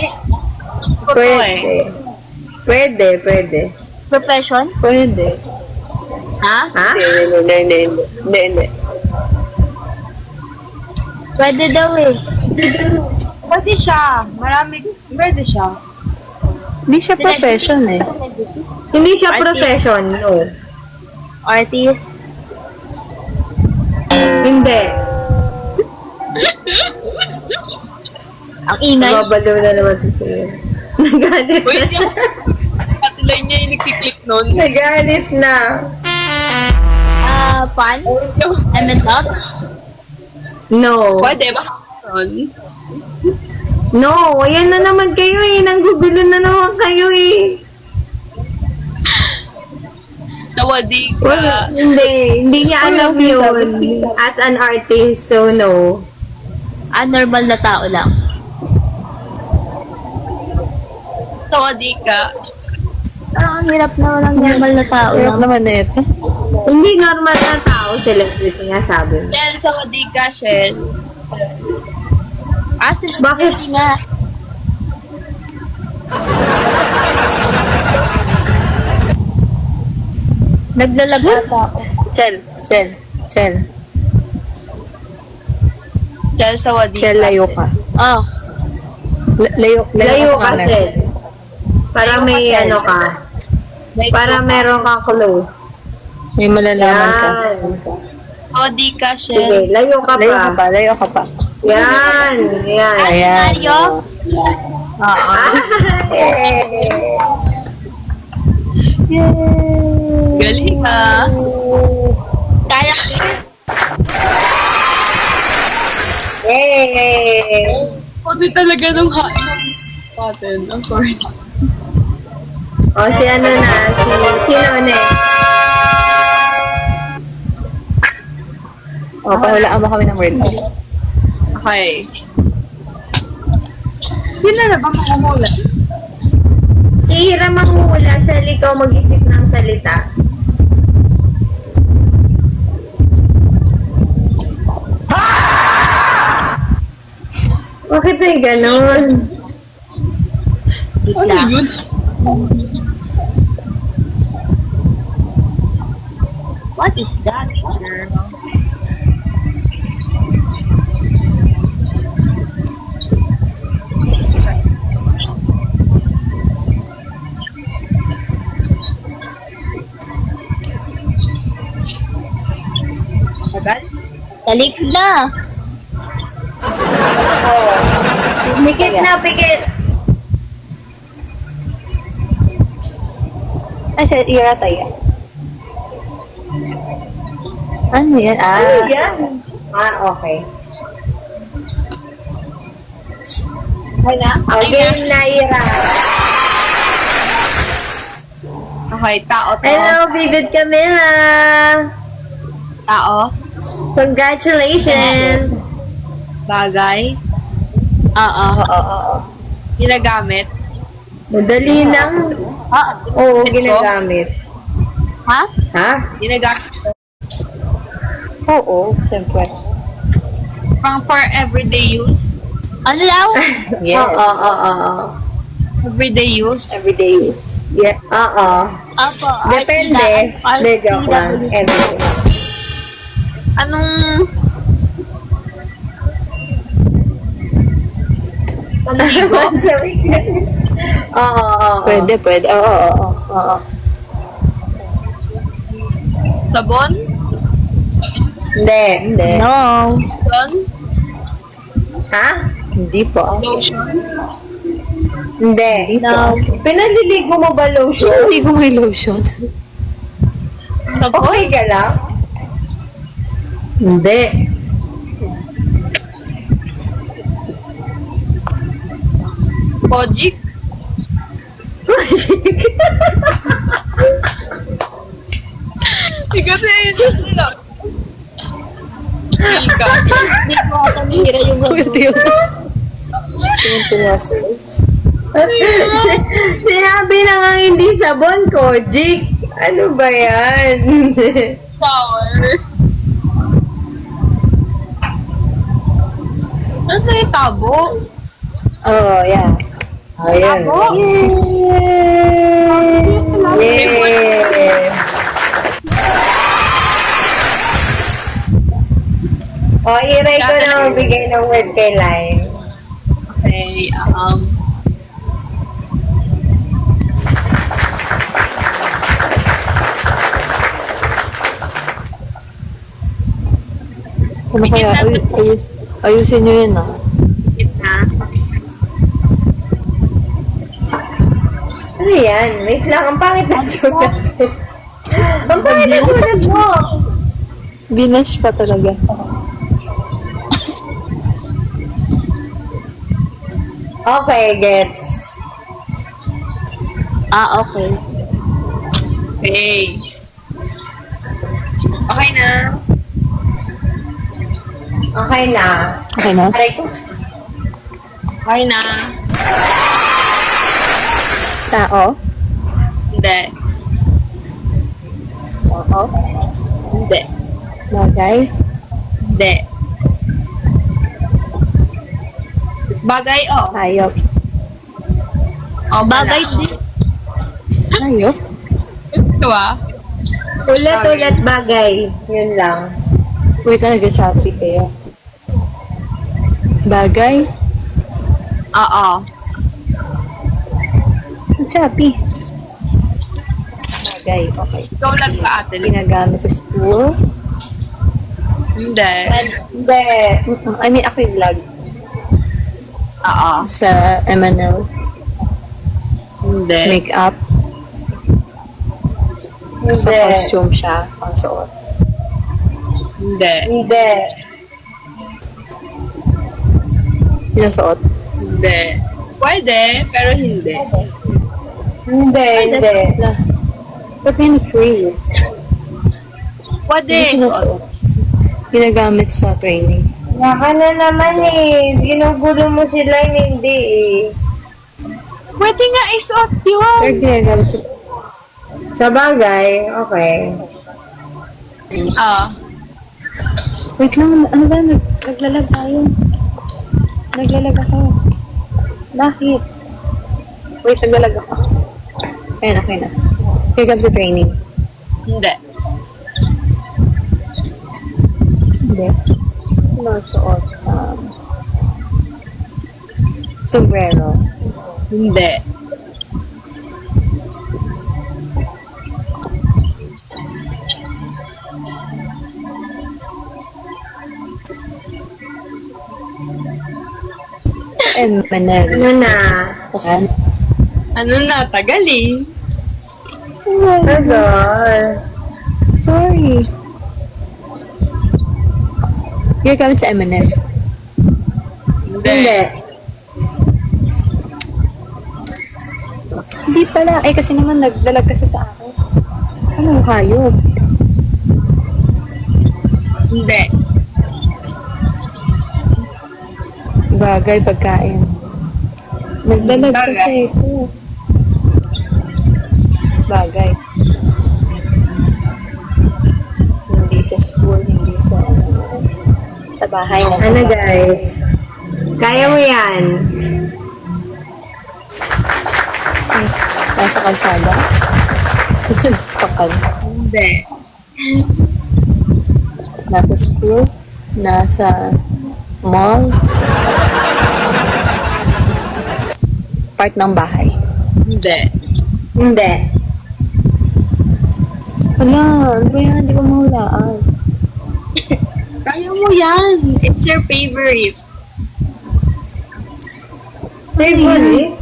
Pwede. Profession? Pwede. Ha? Ha? Hindi. Pwede daw eh. Pwede siya. Pwede siya. Hindi siya profession eh. Hindi siya profession, no. Artist? Hindi. Ang ingay? Babalo na naman si Sir. Nagalit Uy, na. siya. Pati line niya yung nagkiklik nun. Nagalit na. Fun? And adult? No. Pwede ba? No, ayan na naman kayo eh. Nanggugulo na naman kayo eh. Nawadi Well, ka. hindi niya alam yun as an artist, so no. Normal na tao lang. Nawadi ka. Parang ang hirap na walang normal na tao lang. naman na ito. Hindi normal na tao, celebrity nga sabi mo. Shell, sawadi ka, Shell. Bakit? Celebrity nga. Naglalagay pa ako. Shell. Shell, sawadi ka. Layo ka. Oh. Layo Layo sa ka, kanan. Sel. Para Layo ka, may Sel. ano ka. Para meron kang clue. May malalaman ka. Yan. Sawadi ka, Shell. Sige, layo ka pa. Layo ka pa. Yan. Yan. Ayan. Mario? Ah, Galing ha. Character? Yay! Pwede talaga nung pattern. I'm sorry. O, si ano na, sino next? O, pahulaan mo kami ng word. Okay. Sila na ba makamula? Si Hira manghula siya, ikaw mag-isip ng salita. Bakit may ganon? Ano yun? What is that, girl? Agad? Talikod na. Pikit na, pikit. Ay, sa ira tayo. Ano yan? Ano yan? Okay. Okay na? O, game na, Ira. Okay, tao to. Hello, Vivid Camila. Tao. Congratulations. Bagay. Oo. Ginagamit. Madali lang. Oo, ginagamit. Ha? Ha? Ginagamit. Oo, siyempre. Pang for everyday use. Ano daw? Yes. Oo. Everyday use. Everyday use. Yeah. Oo. Apo. Depende. Hindi, joke lang. Everyday. Anong... Pamligo? Sorry. Oo. Pwede. Oo. Sabon? Hindi. No. Sabon? Ha? Hindi po. Lotion? Hindi. No. Pinaliligo mo ba lotion? Hindi ko may lotion. Sabon? Okay ka lang? Hindi. Kojic? Ikaw na yun. Milka. Hindi ko ata nahira yung video. Yung tuwas. Sinabi na nga hindi sabon, Kojic. Ano ba yan? Power. Ano yung tabo? Oo, yeah. Ayan. Yay! O, iray ko na magbigay ng word kay Line. Okay, Ano kaya? Ayusin nyo yun, ah. gitna. Ano yan? Wait lang, ang pangit na sulat. Ang pangit na sulat mo! Binash pa talaga. Okay, gets. Okay. Okay. Okay na. Okay na. Okay na? Aray ko. Okay na. Tao? Hindi. Oo. Hindi. Bagay? Hindi. Bagay, oh. Hayop. Oh, Bagay din. din. Hayop? Ito ah. Ulit-ulit bagay. Yun lang. Uy, talaga Shopee kayo. Bagay? Oo. Shopee. Bagay, okay. Ikaw lang sa atin. Ginagamit sa school? Hindi. Hindi. I mean, ako yung vlog Oo. sa MNL. Hindi. Makeup. Sa Hindi. costume siya. Ang suot. Hindi. Hindi. Yung suot. Hindi. Pwede, pero hindi. Hindi. Hindi. Ba't may free? Pwede. Hindi sinusuot. Ginagamit sa training. Naka na naman eh. Ginugulo mo sila, hindi eh. Pwede nga isuot yun. Pero ginagamit sa Sa bagay, okay. Ah. Wait lang, ano ba? Naglalag tayo. Naglalag ako. Bakit? Wait, naglalag ako. Okay na. Ginagamit sa training. Hindi. Hindi. Sinusuot. Sombrero. Hindi. Manel. Ano na? Ano na, tagal eh. Tagal. Sorry. You're coming sa M&M. Hindi. Hindi pala. Ay, kasi naman nagdalag kasi sa akin. Anong hayop? Hindi. Bagay, pagkain. Nagdalag Bagay. kasi ito. Bagay. Hindi sa school, hindi sa bahay na. Ano guys? Kaya mo yan. Nasa kalsada? Nasa pakal. Hindi. Nasa school? Nasa mall? Part ng bahay. Hindi. Hindi. Wala, ano ba yan? Hindi ko mahulaan. Kaya mo yan. It's your favorite. Favorite?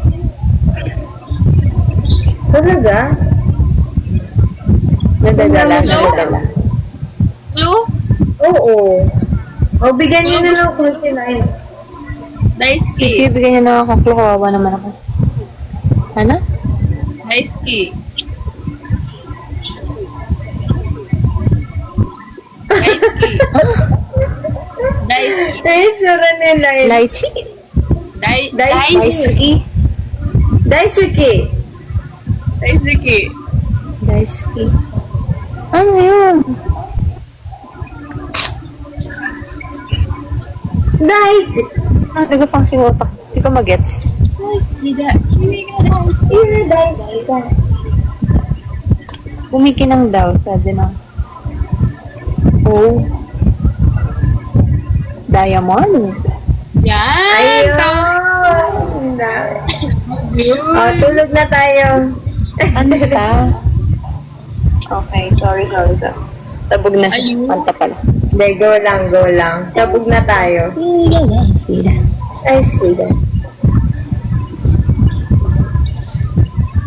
Talaga? Nadadala. Clue? Oo. O, bigyan niyo na lang kung sinain. Daisuke. Sige, bigyan niyo na ako. Kawawa naman ako. Ano? Daisuke. Daisuke. Eh, sura nila yun. Lychee? Daisuke. Daisuke. Daisuke. Daisuke. Ano yun? Daisuke. Ah, nag-function yung utak. Hindi ko mag-gets. Daisuke. Kumikinang daw, sabi na. Oh. Diamond? Yan. Ayun. O, tulog na tayo. Ano ba? Okay, sorry. Tabog na siya. Ayun. Panta pala. Hindi, go lang. Sabog na tayo. Sila. I see that.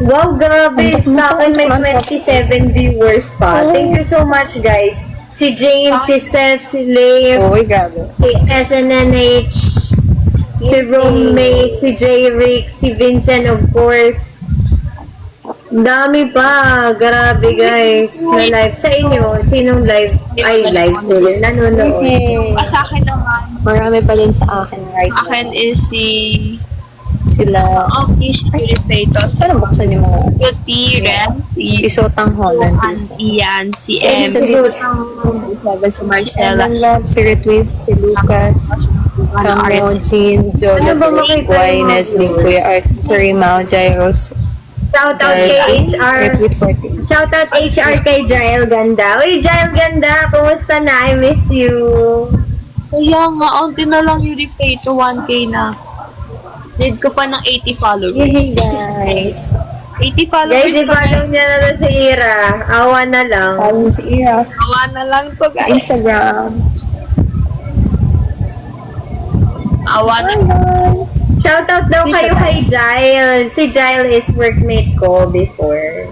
Wow, grabe. Sa akin may 27 viewers pa. Thank you so much, guys. Si James, si Seth, si Leif, Uy, grabe. si SNNH, si Roommate, si J-Rick, si Vincent, of course. Dami pa. Grabe, guys. Na live. Sa inyo, sinong live? Ay, live tuloy. Nanonood. Okay. Sa akin naman, Marami pa din sa akin right now. akin is si Sila. Office Purificator. Saan buksan yung mga? Si Ren, Si Sotang Holland. Ian, si Si M, si Elizabeth. si Marcella, Ellen Love, si Retweet, si Lucas, Camo, Jean, Jola, Ano ba makita Guay, mo? Nesling, Kuya Art, Karimao, Jairos, Shoutout kay HR. Retweet 40. Shoutout HR kay Jael Ganda. Uy, Jael Ganda, kumusta na? I miss you. Kaya nga, unti na lang yung repay to 1K na. Need ko pa ng 80 followers. Yay, guys. 80 followers Guys, i-follow niya na lang si Ira. Awa na lang. Follow si Ira. Gawa na lang to, guys. Instagram. Awa na. Shoutout daw kayo kay Jael. Si Jael is workmate ko before.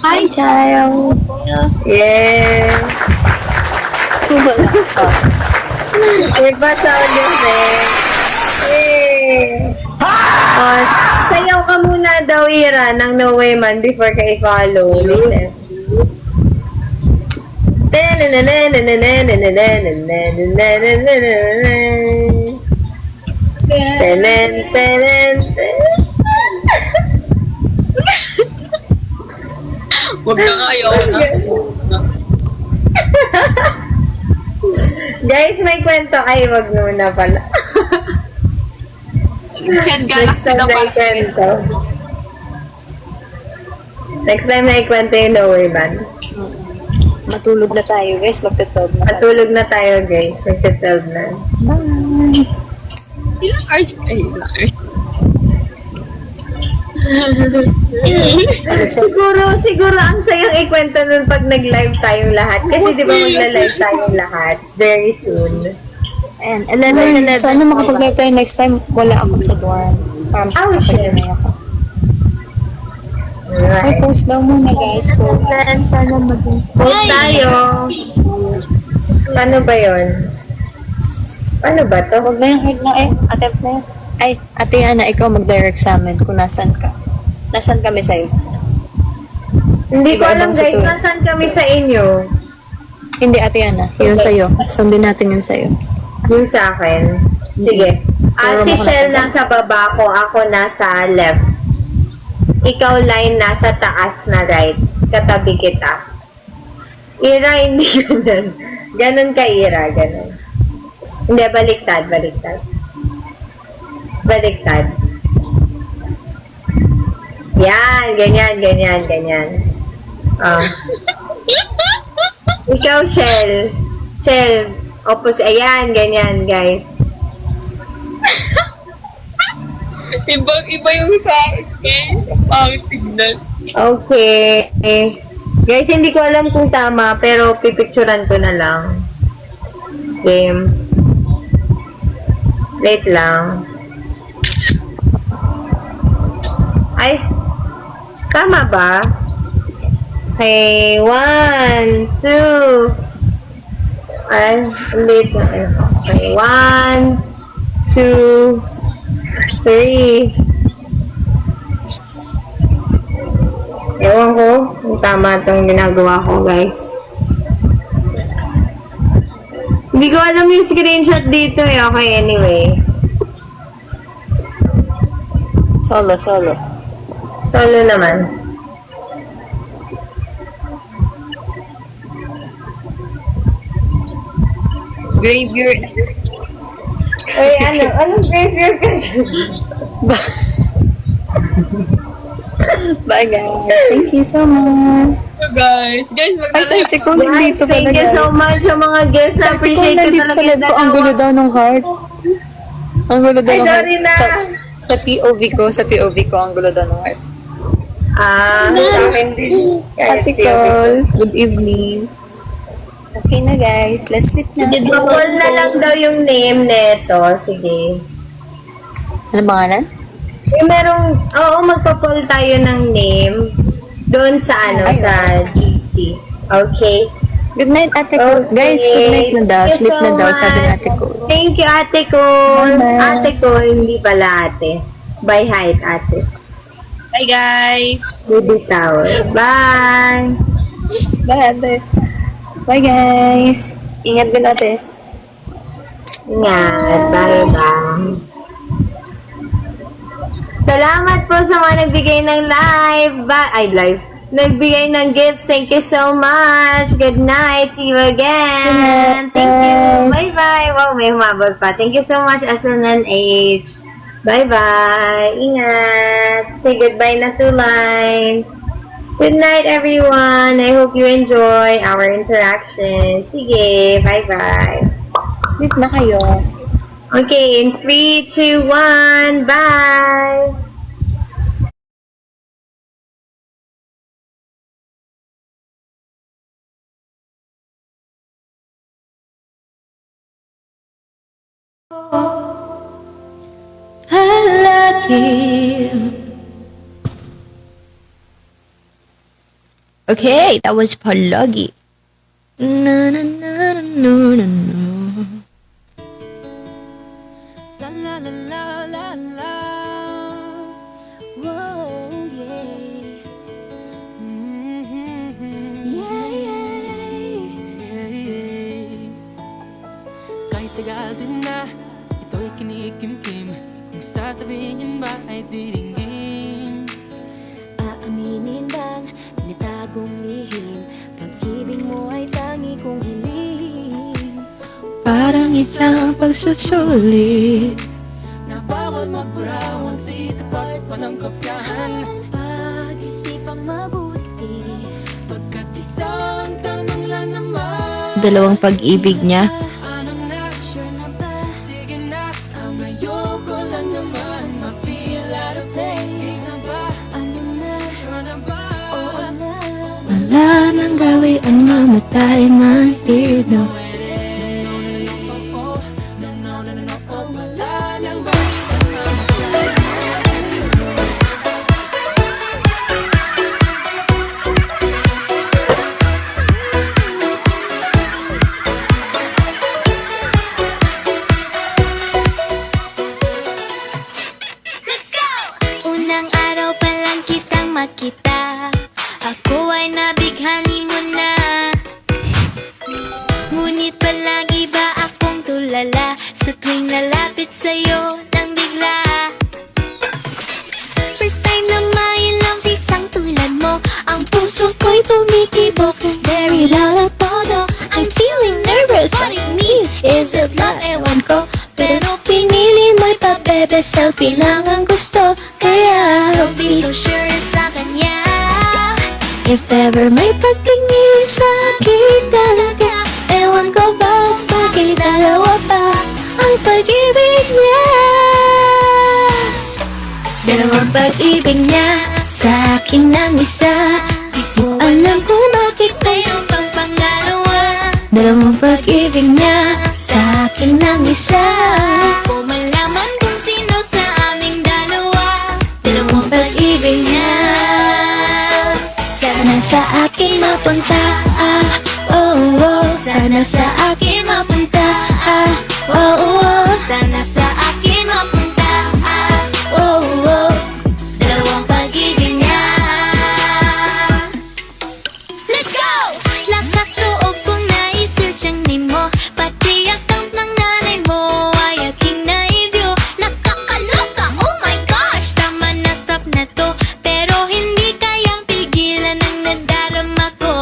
Hi, Child. Yeah. Iba sound effect. Yeah. Sayaw ka muna daw, Ira, ng No Way Man before ka i-follow. Listen. Tenen. Huwag na kayo. Guys, may kwento. Ay, wag muna pala. Send ka Next time na na ikwento. Next time na ikwento yung No Way Man. Matulog na tayo, guys. Magtatog na tayo. Matulog na tayo, guys. Magta-12 na. Bye. Ilang hours na ilang hours? Siguro ang sayang ikwento nun pag nag-live tayong lahat. Kasi di ba magla-live tayong lahat very soon. Ayan, 11. Sana makapag-live tayo next time. Wala ako sa dorm. Oh, shit. May Alright. post daw muna guys. Post. Sana maging... Post tayo. Paano ba yun? Paano ba to? Huwag na yung head na attempt na yan. Ay, Ate Ana, ikaw mag-direct sa amin kung nasan ka. Nasan kami sa'yo? Hindi ko Iba alam ibang sa guys, to. nasan kami sa inyo? Hindi, Ate Ana. Yun sa'yo. Sundin natin yun sa'yo. Yung sa akin. Sige. Turo Si mo ko Shell nasa nasa baba ko, ako nasa left. Ikaw line nasa taas na right. Katabi kita. Ira, hindi ganun. Ganun ka, Ira. Ganun. Hindi, baliktad. Baliktad. Yan, ganyan. Ah. Ikaw, Shell. Shell, opposite. Ayan, ganyan, guys. Ibang-iba yung sa akin. Pangit tignan. Okay. Guys, hindi ko alam kung tama, pero pipicturan ko na lang. Game. Wait lang. Ay, tama ba? Okay, 1, 2. Ay, ulit na. Okay, 1, 2, 3. Ewan ko kung tama itong ginagawa ko, guys. Hindi ko alam yung screenshot dito eh. Okay, anyway. Solo. Solo naman. Graveyard. Ay, anong graveyard ka dyan? Bye guys. Thank you so much. So guys, Ay, magdala sa ate ko Guys, nandito pala thank you guys. so much sa mga guests. Sa ate ko Appreciate ko nandito talaga sa yung live ko. Ang gulo dalawa. daw ng heart. Ang gulo daw Ay, ng heart. sorry na. Sa POV ko, ang gulo daw ng heart. Sa akin din. Ate Cole, good evening. Okay na guys, let's sleep na. Bukol na lang daw yung name neto. Sige. Ano pangalan? Yung merong, magpa-poll tayo ng name doon sa Ay, sa GC. Okay? Good night, Ate Cole. Guys, good night na daw. Thank you Sleep na so daw, sabi ni much. Ate Cole. Thank you, Ate Cole. Bye-bye. Ate Cole, hindi pala ate. Bye, height, ate. Bye guys. Baby Tower. Bye! Bye, Ate. Bye, guys. Ingat din, Ate. Ingat. Bye-bye. Salamat po sa mga nagbigay ng live. Live. Nagbigay ng gifts. Thank you so much. Good night. See you again. Thank you. Bye-bye. Wow, may humabot pa. Thank you so much, SNNH. Bye-bye. Ingat. Say goodbye na to line. Good night, everyone. I hope you enjoy our interaction. Sige. Bye-bye. Sleep na kayo. Okay, in 3, 2, 1, bye! Okay, that was Palagi. Na na na na na na. La la la la la la. Whoa, yeah. Yeah, yeah. Kahit tagal din na, ito'y kinikimkim. Kung sasabihin ba ay diringgin. Aaminin bang tinatagong lihim? Pag-ibig mo ay tangi kong hiling. Parang isang pagsusulit. Na bawal magburawan, sitapat pa ng kopyahan. Pag-isipang mabuti, pagkat isang tanong lang naman. Dalawang pag-ibig niya. Anong na, sure na ba? Sige na, ang ayoko lang naman ma-feel out of place. Sige na ba? Ano na, sure na ba? Oo na. Wala nang gawin ang mamatay man dito. sa'yo nang bigla. First time na mailam si isang tulad mo, ang puso ko'y tumitibok ng very loud at todo. I'm feeling nervous, what it means, is it love? Ewan ko, pero pinili mo'y pabebe, selfie lang ang gusto. Kaya don't be so sure sa kanya. If ever may pagtingin sa akin talaga, ewan ko ba bakit dalawa pa ang pag-ibig niya. Dalawang pag-ibig niya sa akin ng isa. Di ko alam kung bakit mayroon pang pangalawa. Dalawang pag-ibig niya sa akin ng isa. Kung malaman kung sino sa aming dalawa. Dalawang pag-ibig niya sana sa akin mapunta. Oh, oh. Sana sa akin mapunta. Oh, oh. Sana sa akin mapunta. Oh, oh. Dalawang pag-ibig niya. Let's go! Lakas loob kong na-search ang name mo, pati account ng nanay mo ay aking na-view. Nakakaloka, oh my gosh, tama na, stop na to. Pero hindi kayang pigilan ang nadarama ko.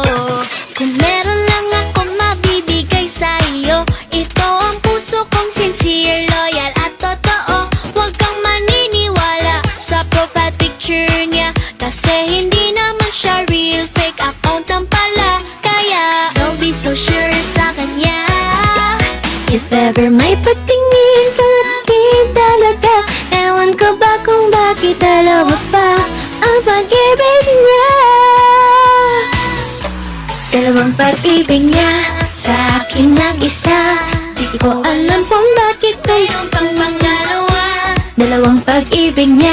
Kung meron lang ako mabibigay sa iyo, ito ang puso kong sincere, loyal at totoo. Huwag kang maniniwala sa profile picture niya, kasi hindi naman siya real, fake account ang pala. Kaya don't be so sure sa kanya. If ever may pagtingin sa akin talaga, ewan ko ba kung bakit dalawa pa ang pag-ibig niya. Dalawang pag-ibig niya sa akin ng isa. Di ko alam kung bakit mayroon pang pangalawa. Dalawang pag-ibig niya